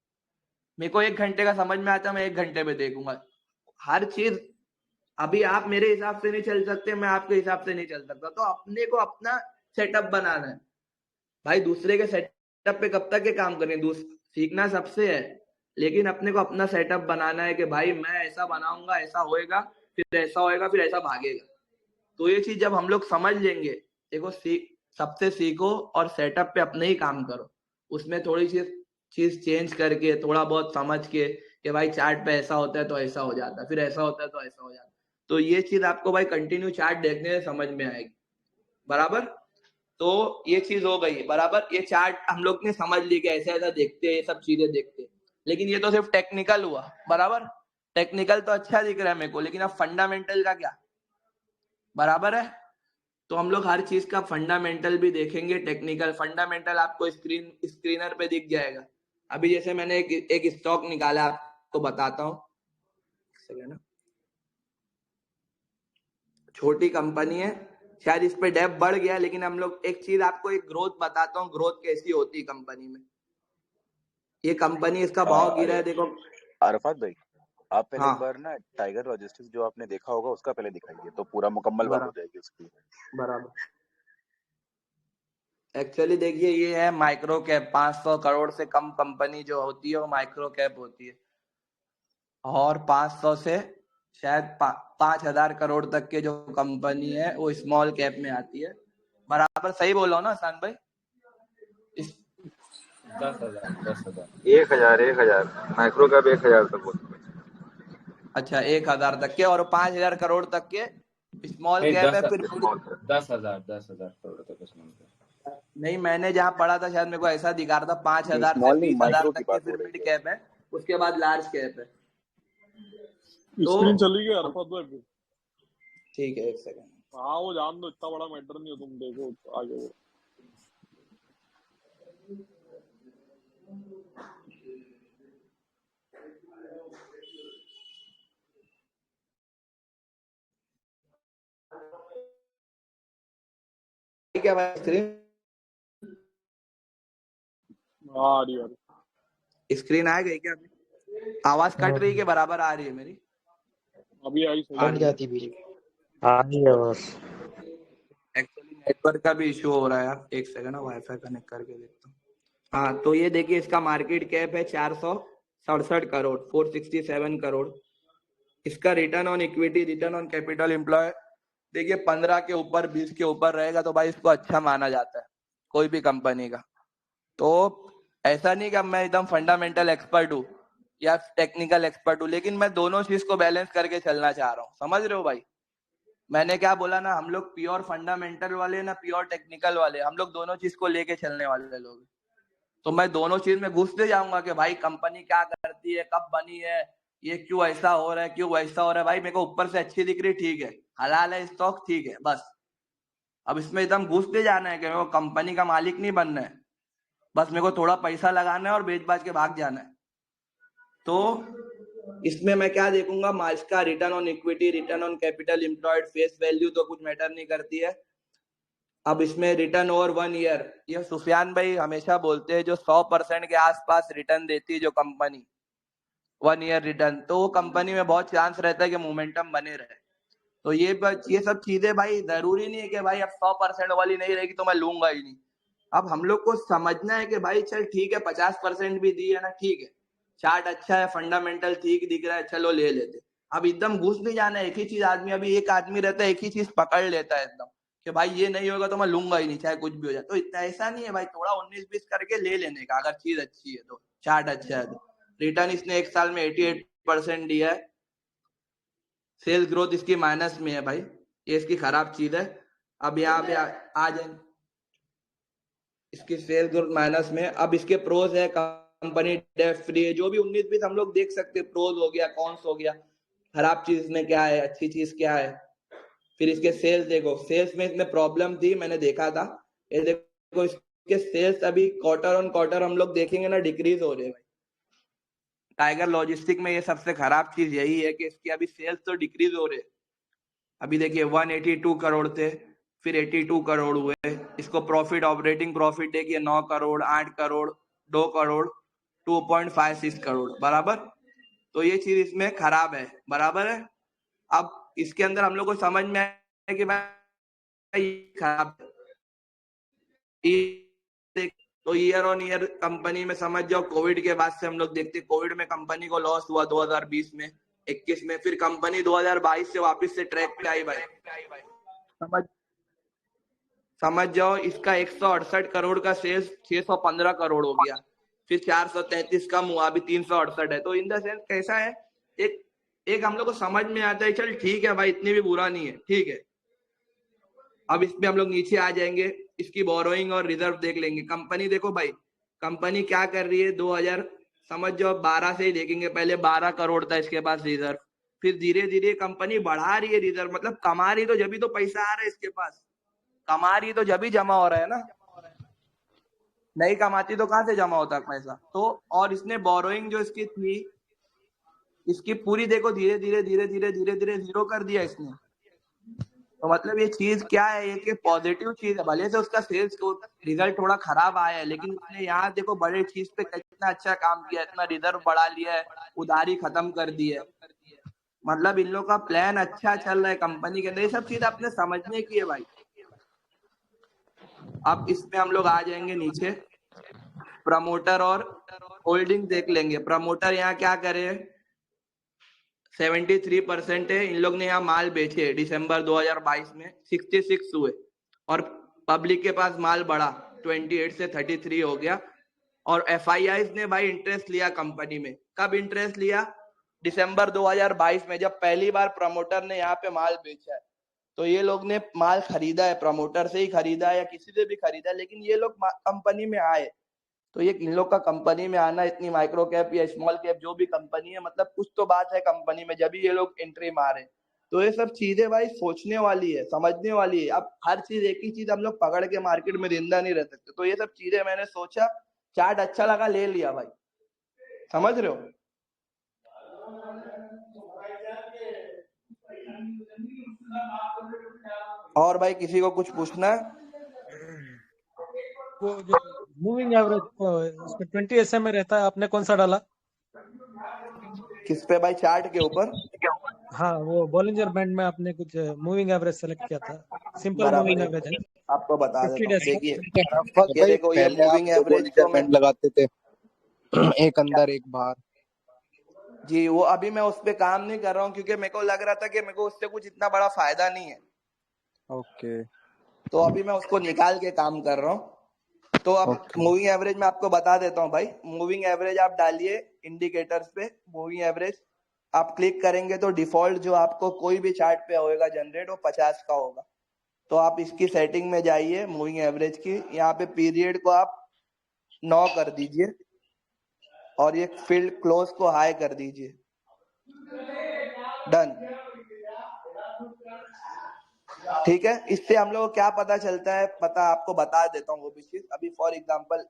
मेरे को 1 घंटे का समझ में आता है, मैं 1 घंटे पे देखूंगा। हर चीज अभी आप मेरे हिसाब से नहीं चल सकते, मैं आपके हिसाब से नहीं चल सकता, तो अपने को अपना सेटअप बनाना है भाई। दूसरे के सेटअप पे कब तक के काम करें, सीखना सबसे है, लेकिन अपने को अपना सेटअप बनाना है कि भाई मैं ऐसा बनाऊंगा, ऐसा होएगा, फिर ऐसा होएगा, फिर ऐसा भागेगा। तो ये चीज जब हम लोग समझ लेंगे, देखो सबसे सीखो और सेटअप पे अपने ही काम करो, उसमें थोड़ी चीज चेंज करके, थोड़ा बहुत समझ के कि भाई चार्ट पे ऐसा होता है तो ऐसा हो जाता है, फिर ऐसा होता है तो ऐसा हो जाता है। तो ये चीज आपको भाई कंटिन्यू चार्ट देखने से समझ में आएगी बराबर। तो ये चीज हो गई बराबर, ये चार्ट हम लोग ने समझ ली कि ऐसा ऐसा देखते हैं, ये सब चीजें देखते हैं, लेकिन ये तो सिर्फ टेक्निकल हुआ बराबर। टेक्निकल तो अच्छा दिख रहा है मेरे को, लेकिन अब फंडामेंटल का क्या बराबर है। तो हम लोग हर चीज का फंडामेंटल भी देखेंगे, टेक्निकल फंडामेंटल आपको स्क्रीनर पे दिख जाएगा। अभी जैसे मैंने एक स्टॉक निकाला, आपको बताता हूँ, छोटी कंपनी है, शायद इस पे डेप बढ़ गया, लेकिन हम लोग एक चीज आपको एक ग्रोथ बताता हूँ, ग्रोथ कैसी होती है कंपनी में। ये कंपनी, इसका भाव गिरा है देखो। अरफात भाई आप पहले हाँ एक बार ना टाइगर लॉजिस्टिक्स जो आपने देखा होगा उसका पहले दिखाइए, तो पूरा मुकम्मल बात हो जाएगी उसकी। बराबर। एक्चुअली देखिए ये है माइक्रो कैप, 500 करोड़ से कम कंपनी जो होती है वो माइक्रो कैप होती है, और 500 से शायद 5,000 करोड़ तक के जो कंपनी है वो स्मॉल कैप में आती है बराबर। सही बोल रहा हूँ ना आसान भाई? 10,000 माइक्रो कैप 1,000 तक होती है। अच्छा 1,000 तक के, और 5,000 करोड़ तक के स्मॉल कैप है। फिर 10,000 करोड़ तक स्मॉल कैप नहीं, मैंने जहाँ पढ़ा था शायद मेरे को ऐसा दिखा रहा था 5,000 से 20,000 तक के, फिर मिड कैप है, उसके बाद लार्ज कैप है। स्क्रीन चली गई अरफात भाई? ठीक है, 1 सेकंड। हाँ वो जान दो, इतना बड़ा मैटर नहीं हो, तुम देखो आगे वो। ठीक है भाई, स्क्रीन आ रही है, स्क्रीन आ गई क्या? आवाज कट रही के बराबर आ रही है मेरी? अभी आई सही कट जाती बीच में। आ रही है बस। एक्चुअली नेटवर्क का भी इशू हो रहा है यार, 1 सेकंड ना, वाईफाई कनेक्ट करके देखता हूँ। हाँ तो ये देखिए, इसका मार्केट कैप है 467 करोड़, 467 करोड़, इसका return on equity, return on capital employ देखिए 15 के ऊपर 20 के ऊपर रहेगा तो भाई इसको अच्छा माना जाता है कोई भी कंपनी का। तो ऐसा नहीं कि अब मैं एकदम फंडामेंटल एक्सपर्ट हूँ या टेक्निकल एक्सपर्ट हूँ, लेकिन मैं दोनों चीज को बैलेंस करके चलना चाह रहा हूँ। समझ रहे हो भाई? मैंने क्या बोला ना, हम लोग प्योर फंडामेंटल वाले ना प्योर टेक्निकल वाले, हम लोग दोनों चीज को लेके चलने वाले लोग। तो मैं दोनों चीज में घुसते जाऊंगा कि भाई कंपनी क्या करती है, कब बनी है, ये क्यों ऐसा हो रहा है, क्यों वैसा हो रहा है। भाई मेरे को ऊपर से अच्छी दिख रही, ठीक है, हलाल है स्टॉक, ठीक है, बस। अब इसमें एकदम घुसते जाना है कि मेरे को कंपनी का मालिक नहीं बनना है, बस मेरे को थोड़ा पैसा लगाना है और बेच बाज के भाग जाना है। तो इसमें मैं क्या देखूंगा, इसका return on equity, return on capital employed, face value तो कुछ मैटर नहीं करती है। अब इसमें रिटर्न ओवर 1 ईयर, ये सुफियान भाई हमेशा बोलते हैं जो 100% के आसपास रिटर्न देती है जो कंपनी 1 ईयर रिटर्न, तो वो कंपनी में बहुत चांस रहता है कि मोमेंटम बने रहे। तो ये सब चीजें भाई जरूरी नहीं है कि भाई अब 100% वाली नहीं रहेगी तो मैं लूंगा ही नहीं। अब हम लोग को समझना है कि भाई चल ठीक है 50% भी दी है ना, ठीक है, चार्ट अच्छा है, फंडामेंटल ठीक दिख रहा है, चलो ले लेते। अब एकदम घुस नहीं जाना है एक ही चीज। अभी एक आदमी रहता है एक ही चीज पकड़ लेता है एकदम कि भाई ये नहीं होगा तो मैं लूंगा ही नहीं चाहे कुछ भी हो जाए। तो इतना ऐसा नहीं है भाई, थोड़ा 19-20 करके ले लेने का अगर चीज अच्छी है तो, चार्ट अच्छा है तो। रिटर्न इसने एक साल में 88% दिया है, सेल्स ग्रोथ इसकी माइनस में है भाई, ये इसकी खराब चीज है। अब यहाँ पे आ जाए, इसकी सेल्स ग्रोथ माइनस में। अब इसके प्रोज है, कंपनी डेट फ्री है, जो भी 19-20 हम लोग देख सकते हैं, प्रोज हो गया, कॉन्स हो गया, खराब चीज इसमें क्या है, अच्छी चीज क्या है। फिर इसके सेल्स देखो, सेल्स में इसमें प्रॉब्लम थी, मैंने देखा था, ये देखो इसके सेल्स अभी क्वार्टर ऑन क्वार्टर हम लोग देखेंगे ना डिक्रीज हो रहे हैं। टाइगर लॉजिस्टिक में ये सबसे खराब चीज यही है कि इसकी अभी सेल्स तो डिक्रीज हो रहे। अभी देखिए 182 करोड़ थे, फिर 82 करोड़ हुए। इसको प्रॉफिट, ऑपरेटिंग प्रॉफिट देखिए 9 करोड़, 8 करोड़, 2 करोड़, 2.56 करोड़, बराबर। तो ये चीज इसमें खराब है, बराबर है। अब इसके अंदर हम लोग को समझ में आया कि भाई खराब है। तो ईयर ऑन ईयर कंपनी में समझ जाओ, कोविड के बाद से हम लोग देखते, कोविड में कंपनी को लॉस हुआ 2020 में, 21 में, फिर कंपनी 2022 से वापस से ट्रैक पे आई भाई। समझ जाओ इसका 168 करोड़ का सेल्स 615 करोड़ हो गया, फिर 433 कम हुआ, अभी 368 है। तो इन द सेंस कैसा है, एक हम लोग को समझ में आता है, चल ठीक है भाई इतनी भी बुरा नहीं है, ठीक है। अब इसमें हम लोग नीचे आ जाएंगे, इसकी बोरोइंग और रिजर्व देख लेंगे। कंपनी देखो भाई, कंपनी क्या कर रही है, 2000 समझ जाओ 12 से ही देखेंगे, पहले 12 करोड़ था इसके पास रिजर्व, फिर धीरे धीरे कंपनी बढ़ा रही है रिजर्व, मतलब कमा रही, तो जब भी तो पैसा आ रहा है इसके पास, कमा रही तो जब भी जमा हो रहा है ना, नहीं कमाती तो कहाँ से जमा होता पैसा। तो और इसने बोरोइंग जो इसकी थी, इसकी पूरी देखो धीरे धीरे धीरे धीरे धीरे धीरे जीरो कर दिया इसने। तो मतलब ये चीज क्या है, ये पॉजिटिव चीज है। भले से उसका सेल्स रिजल्ट थोड़ा खराब आया है, लेकिन उसने यहाँ देखो बड़े चीज पे कितना अच्छा काम किया, इतना रिजर्व बढ़ा लिया है, उधारी खत्म कर दी है, मतलब इन लोग का प्लान अच्छा चल रहा है कंपनी के अंदर। ये सब चीज आपने समझने की है भाई। अब इसमें हम लोग आ जाएंगे नीचे, प्रमोटर और होल्डिंग देख लेंगे। प्रमोटर यहाँ क्या करे, 73% है, इन लोग ने यहाँ माल बेचे दिसंबर 2022 में, 66 हुए, और पब्लिक के पास माल बढ़ा 28 से 33 हो गया। और FIIs ने भाई इंटरेस्ट लिया कंपनी में, कब इंटरेस्ट लिया, दिसंबर 2022 में, जब पहली बार प्रमोटर ने यहाँ पे माल बेचा है। तो ये लोग ने माल खरीदा है, प्रमोटर से ही खरीदा है या किसी से भी खरीदा, लेकिन ये लोग कंपनी में आए। तो ये इन लोग का कंपनी में आना, इतनी माइक्रो कैप या स्मॉल कैप जो भी कंपनी है, मतलब कुछ तो बात है कंपनी में, जब भी ये लोग एंट्री मारे। तो ये सब चीजें भाई सोचने वाली है, समझने वाली है। अब हर चीज एक ही चीज हम लोग पकड़ के मार्केट में जिंदा नहीं रह सकते। तो ये सब चीजें मैंने सोचा, चार्ट अच्छा लगा, ले लिया भाई, समझ रहे हो। और भाई किसी को कुछ पूछना है? वो जो मूविंग एवरेज उसमें 20 SMA रहता है, आपने कौन सा डाला? किस पे भाई, चार्ट के ऊपर? हाँ, वो बॉलिंजर बैंड में आपने कुछ मूविंग एवरेज सेलेक्ट किया था, सिंपल मूविंग एवरेज है, आपको बता 50 देता हूँ, days देखिए ये देखो, ये मूविंग एवरेज को मैं लगाते थे एक अंदर एक बाहर, जी वो अभी मैं उस पे काम नहीं कर रहा हूँ क्योंकि मेरे को लग रहा था कि मेरे को उससे कुछ इतना बड़ा फायदा नहीं है, ओके तो अभी मैं उसको निकाल के काम कर रहा हूँ। तो अब ओके मूविंग एवरेज मैं आपको बता देता हूँ भाई। मूविंग एवरेज आप डालिए इंडिकेटर्स पे, मूविंग एवरेज आप क्लिक करेंगे तो डिफॉल्ट जो आपको कोई भी चार्ट पे होएगा जनरेट वो 50 का होगा। तो आप इसकी सेटिंग में जाइए मूविंग एवरेज की, यहाँ पे पीरियड को आप 9 कर दीजिए और ये फील्ड क्लोज को हाई कर दीजिए, डन। ठीक है, इससे हम लोग को क्या पता चलता है, पता आपको बता देता हूँ वो भी चीज। अभी फॉर एग्जांपल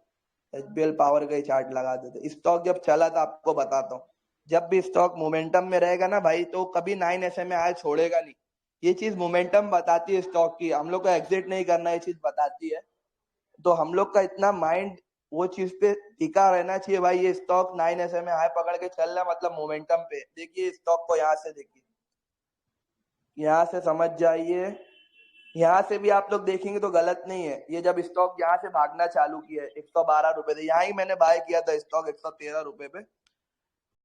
एचबीएल पावर का ही चार्ट लगा देते, स्टॉक जब चला था आपको बताता हूँ। जब भी स्टॉक मोमेंटम में रहेगा ना भाई तो कभी 9 SMA हाई छोड़ेगा नहीं, ये चीज मोमेंटम बताती है स्टॉक की। हम लोग को एग्जिट नहीं करना, ये चीज बताती है। तो हम लोग का इतना माइंड वो चीज पे टिका रहना चाहिए भाई। ये स्टॉक 9 SMA हाई पकड़ के चल रहा है मतलब मोमेंटम पे। देखिए स्टॉक को यहाँ से देखिए, यहाँ से समझ जाइए, यहाँ से भी आप लोग देखेंगे तो गलत नहीं है। ये जब स्टॉक यहाँ से भागना चालू किया है 112 रुपए थे, यहाँ ही मैंने बाय किया था स्टॉक 113 रुपए पे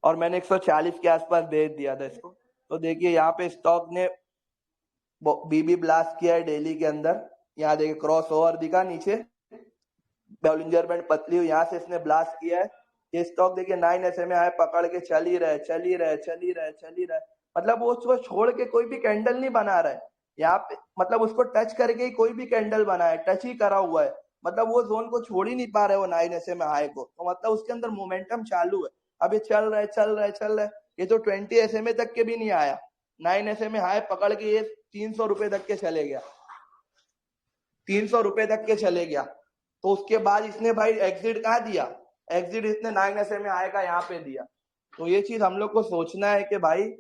और मैंने 140 के आसपास बेच दिया था इसको। तो देखिए यहाँ पे स्टॉक ने बीबी ब्लास्ट किया है डेली के अंदर। यहाँ देखिए क्रॉस ओवर दिखा नीचे, बॉलिंजर बैंड पतली हुई, यहाँ से इसने ब्लास्ट किया है। ये स्टॉक देखिए 9 SMA हाई पकड़ के चल ही रहा है। मतलब वो उसको छोड़ के कोई भी कैंडल नहीं बना रहा है यहाँ पे, मतलब उसको टच करके ही कोई भी कैंडल बना है, टच ही करा हुआ है। मतलब वो जोन को छोड़ ही नहीं पा रहे वो 9 SMA हाई को, तो मतलब उसके अंदर मोमेंटम चालू है। अब ये चल रहा है। ये तो 20 SMA तक के भी नहीं आया, 9 SMA हाई पकड़ के ये 300 रुपए तक के चले गया, 300 रुपए तक के चले गया। तो उसके बाद इसने भाई एग्जिट कहाँ दिया, एग्जिट इसने 9 SMA हाई का यहाँ पे दिया। तो ये चीज हम लोग को सोचना है कि भाई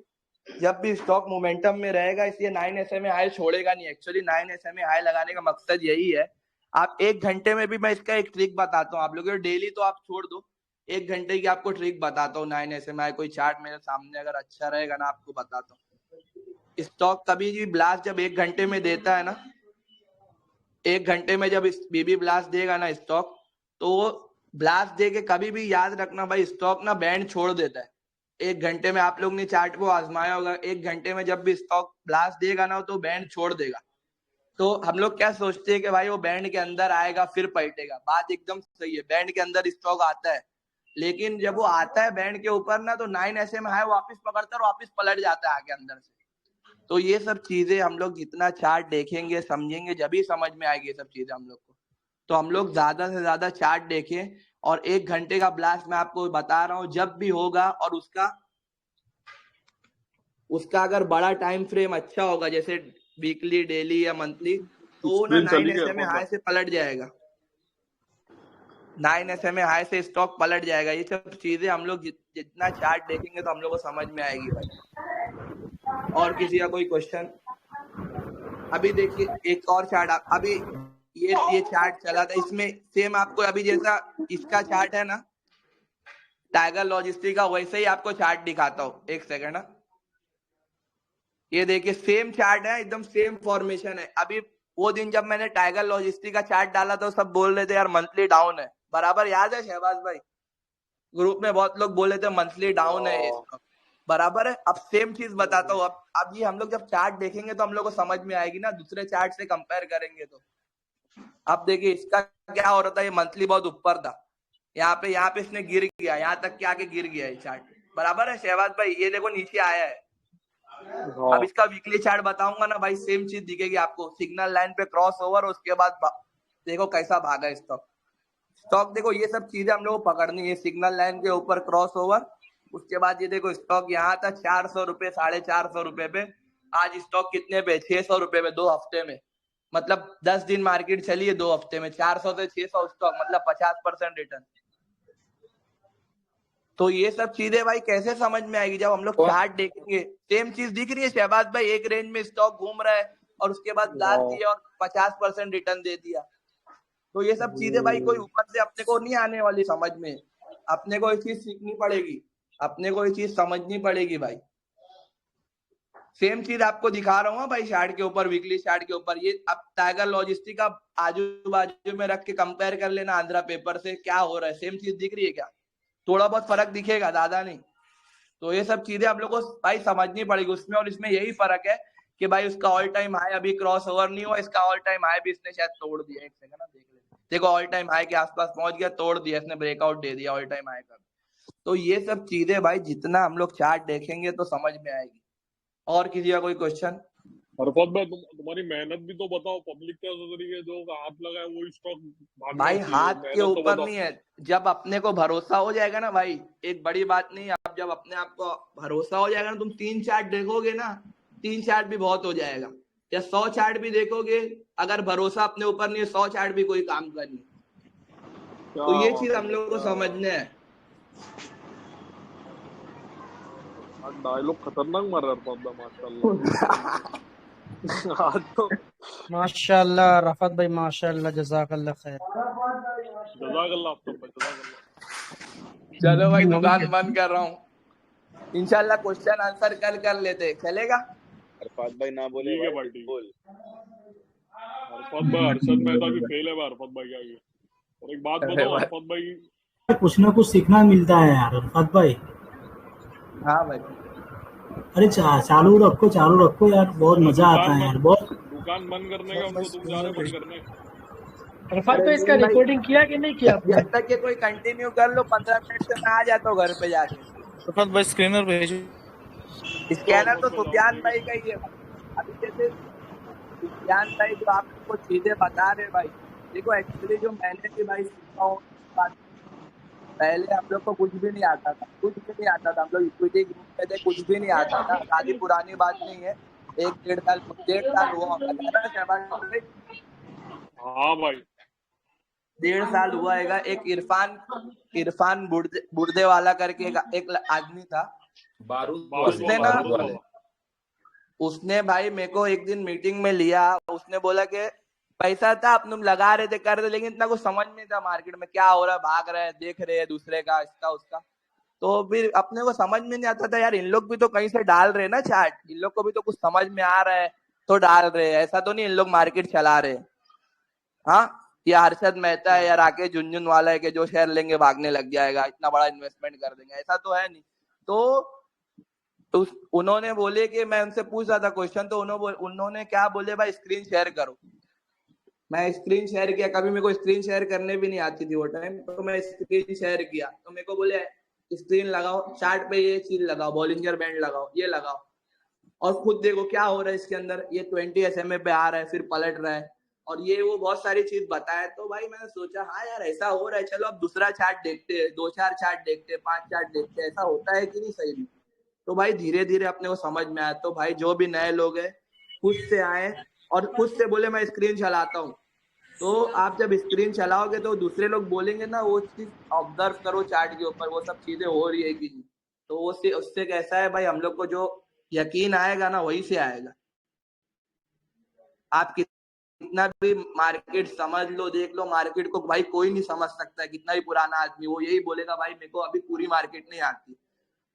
जब भी स्टॉक मोमेंटम में रहेगा, इसलिए 9 SMA हाई छोड़ेगा नहीं। एक्चुअली 9 SMA हाई लगाने का मकसद यही है। आप 1 घंटे में भी मैं इसका एक ट्रिक बताता हूँ आप लोगों को, डेली तो आप छोड़ दो, 1 घंटे की आपको ट्रिक बताता हूँ। 9 SMA हाई कोई चार्ट मेरे सामने अगर अच्छा रहेगा ना आपको बताता हूँ। स्टॉक कभी भी ब्लास्ट जब 1 घंटे में देता है ना, 1 घंटे में जब बीबी ब्लास्ट देगा ना स्टॉक, तो ब्लास्ट दे के कभी भी याद रखना भाई स्टॉक ना बैंड छोड़ देता है। 1 घंटे में आप लोग ने चार्ट को आजमाया होगा, 1 घंटे में जब भी स्टॉक ब्लास्ट देगा ना तो बैंड छोड़ देगा। तो हम लोग क्या सोचते हैं कि भाई वो बैंड के अंदर आएगा फिर पलटेगा, बात एकदम सही है। बैंड के अंदर स्टॉक आता है, लेकिन जब वो आता है बैंड के ऊपर ना तो 9 SMA हाई वापस पकड़ता है और वापस पलट जाता है आगे अंदर से। तो ये सब चीजें हम लोग जितना चार्ट देखेंगे समझेंगे जब ही समझ में आएगी ये सब चीजें हम लोग को। तो हम लोग ज्यादा से ज्यादा चार्ट देखें और 1 घंटे का ब्लास्ट मैं आपको बता रहा हूँ जब भी होगा, और उसका अगर बड़ा टाइम फ्रेम अच्छा होगा जैसे वीकली, डेली या मंथली, तो ना 9 SMA हाई से पलट जाएगा, 9 SMA हाई से स्टॉक पलट जाएगा। ये सब चीजें हम लोग जितना चार्ट देखेंगे तो हम लोग को समझ में आएगी भाई। और किसी का कोई क्वेश्चन? अभी देखिए एक और चार्ट, अभी ये चार्ट चला था, इसमें सेम आपको अभी जैसा इसका चार्ट है ना टाइगर लॉजिस्टिक का, वैसे ही आपको चार्ट दिखाता हूँ। एक सेकंड, ये देखिए सेम चार्ट है, एकदम सेम फॉर्मेशन है। अभी वो दिन जब मैंने टाइगर लॉजिस्टिक का चार्ट डाला तो सब बोल रहे थे यार मंथली डाउन है, बराबर याद है शहबाज भाई? ग्रुप में बहुत लोग बोले थे मंथली डाउन है, बराबर है। अब सेम चीज बताता हूँ। अब ये हम लोग जब चार्ट देखेंगे तो हम लोग को समझ में आएगी ना, दूसरे चार्ट से कंपेयर करेंगे तो। अब देखिए इसका क्या हो रहा था, ये मंथली बहुत ऊपर था, यहाँ पे इसने गिर गया, यहाँ तक के आके गिर गया ये चार्ट, बराबर है शहबाज भाई? ये देखो नीचे आया है। अब इसका वीकली चार्ट बताऊंगा ना भाई, सेम चीज दिखेगी आपको। सिग्नल लाइन पे क्रॉस ओवर, उसके बाद देखो कैसा भागा स्टॉक देखो ये सब चीजें हम लोग को पकड़नी है। सिग्नल लाइन के ऊपर क्रॉस ओवर, उसके बाद ये देखो स्टॉक यहाँ था 400 रुपए, 450 रुपए पे, आज स्टॉक कितने पे? 600 रुपए पे 2 हफ्ते में। मतलब 10 दिन मार्केट चली है 2 हफ्ते में, 400 से 600 स्टॉक, मतलब 50% रिटर्न। तो ये सब चीजें भाई कैसे समझ में आएगी जब हम लोग चार्ट देखेंगे। सेम चीज दिख रही है शहबाज भाई, एक रेंज में स्टॉक घूम रहा है और उसके बाद ब्लास्ट दिया और 50% रिटर्न दे दिया। तो ये सब चीजें भाई कोई ऊपर से अपने को नहीं आने वाली समझ में, अपने को ये चीज सीखनी पड़ेगी, अपने को ये चीज समझनी पड़ेगी भाई। सेम चीज आपको दिखा रहा हूँ भाई चार्ट के ऊपर, वीकली चार्ट के ऊपर। ये अब टाइगर लॉजिस्टिक का आजू बाजू में रख के कंपेयर कर लेना आंध्रा पेपर से, क्या हो रहा है, सेम चीज दिख रही है क्या? थोड़ा बहुत फर्क दिखेगा, ज्यादा नहीं। तो ये सब चीजें आप लोग को भाई समझनी पड़ेगी उसमें और इसमें यही फर्क है कि भाई उसका ऑल टाइम हाई अभी क्रॉस ओवर नहीं हुआ, इसका ऑल टाइम हाई भी इसने शायद तोड़ दिया। एक सेकंड ना देख ले, देखो ऑल टाइम हाई के आसपास पहुंच गया, तोड़ दिया इसने, ब्रेकआउट दे दिया ऑल टाइम हाई का। तो ये सब चीजें भाई जितना हम लोग चार्ट देखेंगे तो समझ में आएगी। और किसी का कोई क्वेश्चन? अरफात भाई तुम्हारी मेहनत भी तो बताओ, पब्लिक क्या सोच रही है, जो हाथ लगाए वो स्टॉक भागना भाई चाहिए, हाथ के मेहनत तो ऊपर बताओ। नहीं है, जब अपने को भरोसा हो जाएगा ना भाई, एक बड़ी बात नहीं है, आप जब अपने आप को भरोसा हो जाएगा ना, तुम 3 चार्ट देखोगे ना, 3 चार्ट भी बहुत हो जाएगा, या 100 चार्ट भी देखोगे, अगर भरोसा अपने ऊपर नहीं है 100 चार्ट भी कोई काम का नहीं। क्या तो ये बात चीज है हम भाई, लोगों को क्या समझने है। डायलॉग खतरनाक मार रहा है अरफात भाई, माशाल्लाह। आज तो माशाल्लाह रफत भाई, माशाल्लाह, जज़ाकल्लाह खैर। जज़ाकल्लाह आपका भाई, जज़ाकल्लाह। चलो भाई दुकान बंद कर रहा हूँ, इंशाल्लाह क्वेश्चन आंसर कल कर लेते, चलेगा? अरफात भाई ना बोले ठीक है भाई, भाई, ठीक बोल। अरफात भाई, अरशद मेहता भी फेल है भाई अरफात भाई के आगे। और एक बात अरे बताओ भाई, अरफात भाई, कुछ ना कुछ सीखना मिलता है यार अरफात भाई। हाँ भाई, अरे चालू रखो यार, बहुत अरे मजा आता है यार, बहुत। दुकान बंद करने का उनको, तुम जा रहे बंद करने। रफत भाई इसका रिकॉर्डिंग किया कि नहीं किया आपने? जब तक ये कोई कंटिन्यू कर लो 15 मिनट से मैं आ जाता हूँ घर पे जाके। अरफात भाई स्क्रीनर भेजो। स्कैनर तो ग्रुप में जाओ, सुफियान ठीक है। भाई का ही है भाई। अभी जैसे सुफियान भाई जो आप लोग को चीजें बता रहे भाई, देखो एक्चुअली जो मैंने भी भाई सीखा हूँ, पहले हम लोग को कुछ भी नहीं आता था, कुछ भी नहीं आता था, हम लोग इक्विटी ग्रुप में थे, कुछ भी नहीं आता था, शादी पुरानी बात नहीं है, 1-1.5 साल हुआ होगा ना शहबाज भाई, हाँ भाई, 1.5 साल हुआ है। एक इरफान बुर्दे वाला करके एक आदमी था, बारूद उसने वाला, ना बारूद वाले। उसने भाई मेरे को एक दिन मीटिंग में लिया, उसने बोला कि पैसा था अपने लगा रहे थे कर रहे, लेकिन इतना कुछ समझ नहीं था मार्केट में क्या हो रहा है, भाग रहे हैं, देख रहे हैं दूसरे का, इसका उसका। तो फिर अपने को समझ में नहीं आता था यार, इन लोग भी तो कहीं से डाल रहे हैं ना चार्ट, इन लोग को भी तो कुछ समझ में आ रहा है तो डाल रहे हैं, ऐसा तो नहीं इन लोग मार्केट चला रहे हैं। हाँ, या हर्षद मेहता है या राकेश झुनझुन वाला है कि जो शेयर लेंगे भागने लग जाएगा, इतना बड़ा इन्वेस्टमेंट कर देंगे, ऐसा तो है नहीं। तो उन्होंने बोले कि मैं उनसे पूछ रहा था क्वेश्चन, तो उन्होंने क्या बोले भाई, स्क्रीन शेयर करो। मैं स्क्रीन शेयर किया, कभी मेरे को स्क्रीन शेयर करने भी नहीं आती थी वो टाइम, तो मैं स्क्रीन शेयर किया, तो मेरे को बोले स्क्रीन लगाओ, चार्ट पे ये चीज लगाओ, बॉलिंजर बैंड लगाओ, ये लगाओ, और खुद देखो क्या हो रहा है इसके अंदर, ये 20 SMA पे आ रहा है, फिर पलट रहा है, और ये वो बहुत सारी चीज बताया। तो भाई मैंने सोचा हाँ यार ऐसा हो रहा है, चलो अब दूसरा चार्ट देखते हैं, 2-4 चार्ट देखते हैं, 5 चार्ट देखते हैं, ऐसा होता है कि नहीं सही में। तो भाई धीरे धीरे अपने को समझ में आया। तो भाई जो भी नए लोग हैं खुद से आए और खुद से बोले मैं स्क्रीन चलाता हूँ, तो आप जब स्क्रीन चलाओगे तो दूसरे लोग बोलेंगे ना, वो चीज ऑब्जर्व करो चार्ट के ऊपर, वो सब चीजें हो रही है कि नहीं। तो उससे कैसा है भाई, हम लोग को जो यकीन आएगा ना वही से आएगा। आप कितना भी मार्केट समझ लो, देख लो, मार्केट को भाई कोई नहीं समझ सकता है, कितना भी पुराना आदमी, वो यही बोलेगा भाई मेरे को अभी पूरी मार्केट नहीं आती।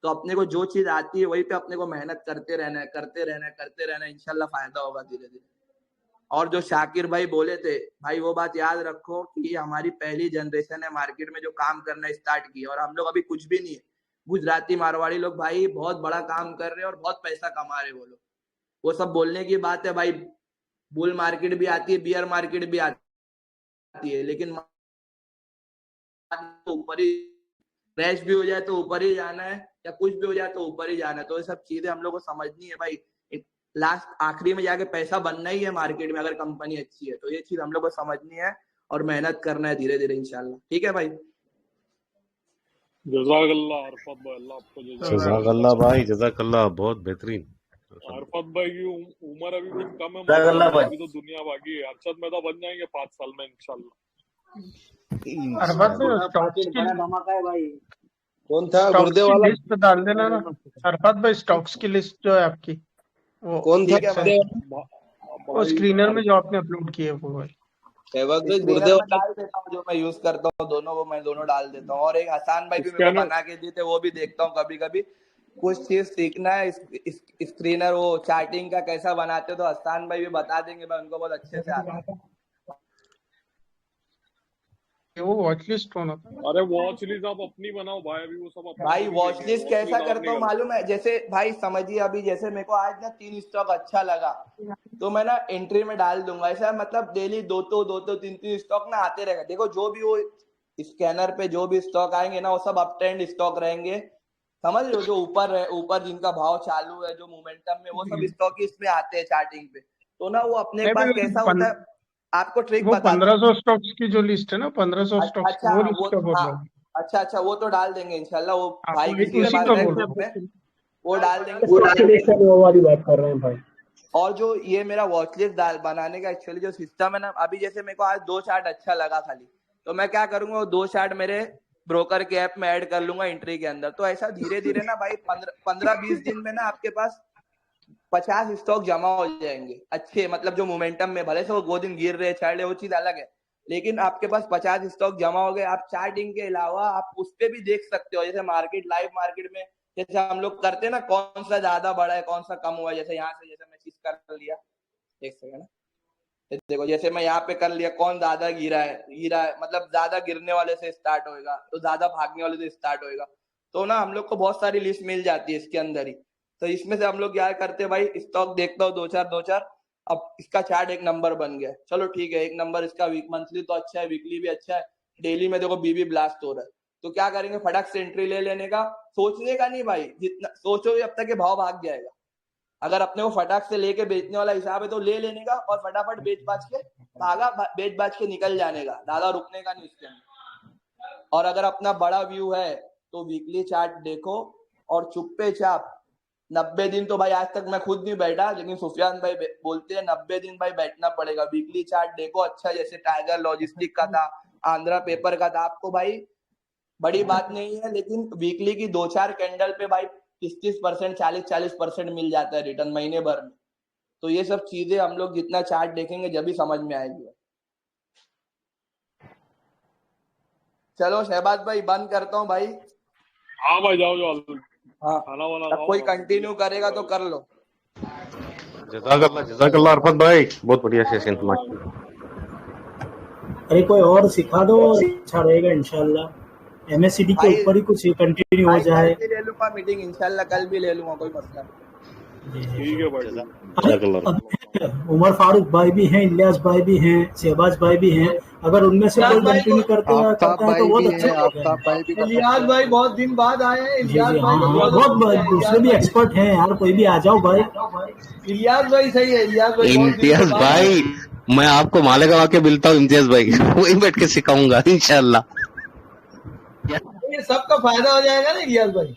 तो अपने को जो चीज आती है वही पे अपने को मेहनत करते रहना है, करते रहना है, करते रहना है, इंशाल्लाह फायदा होगा धीरे धीरे। और जो शाकिर भाई बोले थे भाई, वो बात याद रखो कि हमारी पहली जनरेशन है मार्केट में जो काम करना स्टार्ट की, और हम लोग अभी कुछ भी नहीं है। गुजराती मारवाड़ी लोग भाई बहुत बड़ा काम कर रहे हैं और बहुत पैसा कमा रहे हैं वो लोग, वो सब बोलने की बात है भाई। बुल मार्केट भी आती है, बियर मार्केट भी आती है, लेकिन ऊपर ही क्रैश भी हो जाए तो ऊपर ही जाना है, या कुछ भी हो जाए तो ऊपर ही जाना है। तो ये सब चीजें हम लोग को समझनी है भाई, लास्ट आखिरी में जाके पैसा बनना ही है मार्केट में, अगर कंपनी अच्छी है तो। ये चीज हम लोग को समझनी है और मेहनत करना है धीरे धीरे इंशाल्लाह। ठीक है भाई, जज़ाकल्लाह अरफात भाई, अल्लाह आपको जज़ाकल्लाह भाई, जज़ाकल्लाह, बहुत बेहतरीन। अरफात भाई की उम्र अभी भी कम है माशाल्लाह, अभी तो दुनिया बाकी है। अरशद मेहता बन जाएंगे 5 साल में इंशाल्लाह। अरफात भाई स्टॉक्स की धमाका है भाई। कौन था स्टॉक्स गुर्दे की वाला? लिस्ट डाल देना ना अरफात भाई, स्टॉक्स की लिस्ट जो है आपकी, वो कौन था ठीक है गुर्दे भाई, वाला? वो स्क्रीनर में जो आपने अपलोड किए वो भाई। सहवाग भाई, गुर्दे स्क्रीनर में वाला डाल देता हूँ जो मैं यूज करता हूँ, दोनों वो मैं दोनों डाल देता हूँ। और एक हसान भाई भी मेरे को स्कैनर बना के दिए थे, वो भी देखता हूँ कभी कभी। कुछ चीज सीखना है, स्क्रीनर वो चार्टिंग का कैसा बनाते हो तो हसान भाई भी बता देंगे भाई, उनको बहुत अच्छे से आता है। वो वॉच लिस्ट कौन होता है? अरे वॉच लिस्ट आप अपनी बनाओ भाई, अभी वो सब अपनी भाई थोड़ी वॉच देखेंगे, लिस्ट वॉच कैसा लिस्ट आप करता हूँ निकालो। मालूम है? जैसे भाई समझिए अभी जैसे मेरे को आज ना 3 स्टॉक अच्छा लगा तो मैं ना एंट्री में डाल दूंगा। ऐसा मतलब डेली दो तो तीन स्टॉक ना आते रहेगा। देखो जो भी वो स्कैनर पे जो भी स्टॉक आएंगे ना वो सब अप ट्रेंड स्टॉक रहेंगे, समझ रहे हो? जो ऊपर जिनका भाव चालू है, जो मोमेंटम में, वो सब स्टॉक ही इसमें आते हैं चार्टिंग पे। तो ना वो अपने नहीं पास भाई कैसा होता है, आपको ट्रिक वो बताता हूँ। 1500 स्टॉक्स की जो लिस्ट है ना, 1500 स्टॉक्स की अच्छा वो वो लिस्ट का बोल रहा हूँ। अच्छा वो तो डाल देंगे इंशाल्लाह। वो हाँ, भाई किसी के उसी पास का है बोल रहा ग्रुप हूँ। में, वो डाल देंगे। वो वाली बात कर रहे हैं भाई। और जो ये मेरा वॉच लिस्ट बनाने का एक्चुअली जो सिस्टम है ना, अभी जैसे मेरे को आज 2 चार्ट अच्छा लगा खाली, तो मैं क्या करूंगा, वो 2 चार्ट मेरे ब्रोकर के ऐप में ऐड कर लूंगा एंट्री के अंदर। तो ऐसा धीरे धीरे ना भाई 15-20 दिन में ना आपके पास 50 स्टॉक जमा हो जाएंगे अच्छे, मतलब जो मोमेंटम में, भले से वो 2 दिन गिर रहे चढ़ रहे वो चीज अलग है, लेकिन आपके पास 50 स्टॉक जमा हो गए। आप चार्टिंग के अलावा आप उस पे भी देख सकते हो, जैसे लाइव मार्केट में जैसे हम लोग करते हैं ना, कौन सा ज्यादा बढ़ा है कौन सा कम हुआ है। जैसे यहाँ से जैसे मैं चीज कर लिया, एक सेकंड, देखो जैसे मैं यहाँ पे कर लिया, कौन ज्यादा गिरा है, मतलब ज्यादा गिरने वाले से स्टार्ट होएगा तो ज्यादा भागने वाले से स्टार्ट होएगा। तो ना हम लोग को बहुत सारी लिस्ट मिल जाती है इसके अंदर ही। तो इसमें से हम लोग क्या करते हैं भाई, स्टॉक देखता हूँ 2-4, अब इसका चार्ट एक नंबर बन गया, चलो ठीक है, एक नंबर इसका मंथली तो अच्छा है, वीकली भी अच्छा है, डेली में देखो बीबी ब्लास्ट हो रहा है, तो क्या करेंगे, फटाक से एंट्री ले लेने का, सोचने का नहीं भाई, जितना सोचोगे अब तक के भाव भाग जाएगा। अगर अपने को फटाक से लेके बेचने वाला हिसाब है तो ले लेने का और फटाफट बेच बाज के निकल जाने का, ज्यादा रुकने का नहीं उसके अंदर। और अगर अपना बड़ा व्यू है तो वीकली चार्ट देखो और चुप्पे चाप 90 दिन तो भाई आज तक मैं खुद नहीं बैठा, लेकिन सुफियान भाई बोलते हैं 90 दिन भाई बैठना पड़ेगा। वीकली चार्ट देखो अच्छा, जैसे टाइगर लॉजिस्टिक का था, आंध्रा पेपर का था, आपको भाई बड़ी बात नहीं है, लेकिन वीकली की 2-4 कैंडल पे भाई 30% 40% मिल जाता है रिटर्न महीने भर में। तो ये सब चीजें हम लोग जितना चार्ट देखेंगे जब भी समझ में आएगी। चलो शहबाज भाई बंद करता हूँ भाई। हाँ भाई जाओ हाँ, खाना वाना अब कोई कंटिन्यू करेगा तो कर लो। जज़ाकल्लाह अरफत भाई, बहुत बढ़िया सेशन तुम्हारा। अरे कोई और सिखा दो, अच्छा रहेगा इंशाल्लाह। एमएससीडी के ऊपर ही कुछ कंटिन्यू हो जाए। कल भी ले लूंगा मीटिंग इंशाल्लाह, कल भी ले लूंगा, कोई मसला नहीं। ठीक है भाई। उमर फारूक भाई भी हैं, इलियास भाई भी हैं, शहबाज भाई भी हैं, अगर उनमें से कोई कंटिन्यू करता है तो बहुत अच्छा। इलियास भाई बहुत दिन बाद आए हैं। इलियास भाई बहुत दूसरे भी एक्सपर्ट हैं यार, कोई भी आ जाओ भाई। इलियास भाई सही है। इलियास भाई इम्तियाज भाई, मैं आपको मालेगांव आके मिलता हूँ इम्तियाज भाई, वहीं बैठ के सिखाऊंगा इंशाल्लाह। सबका फायदा हो जाएगा ना इलियास भाई।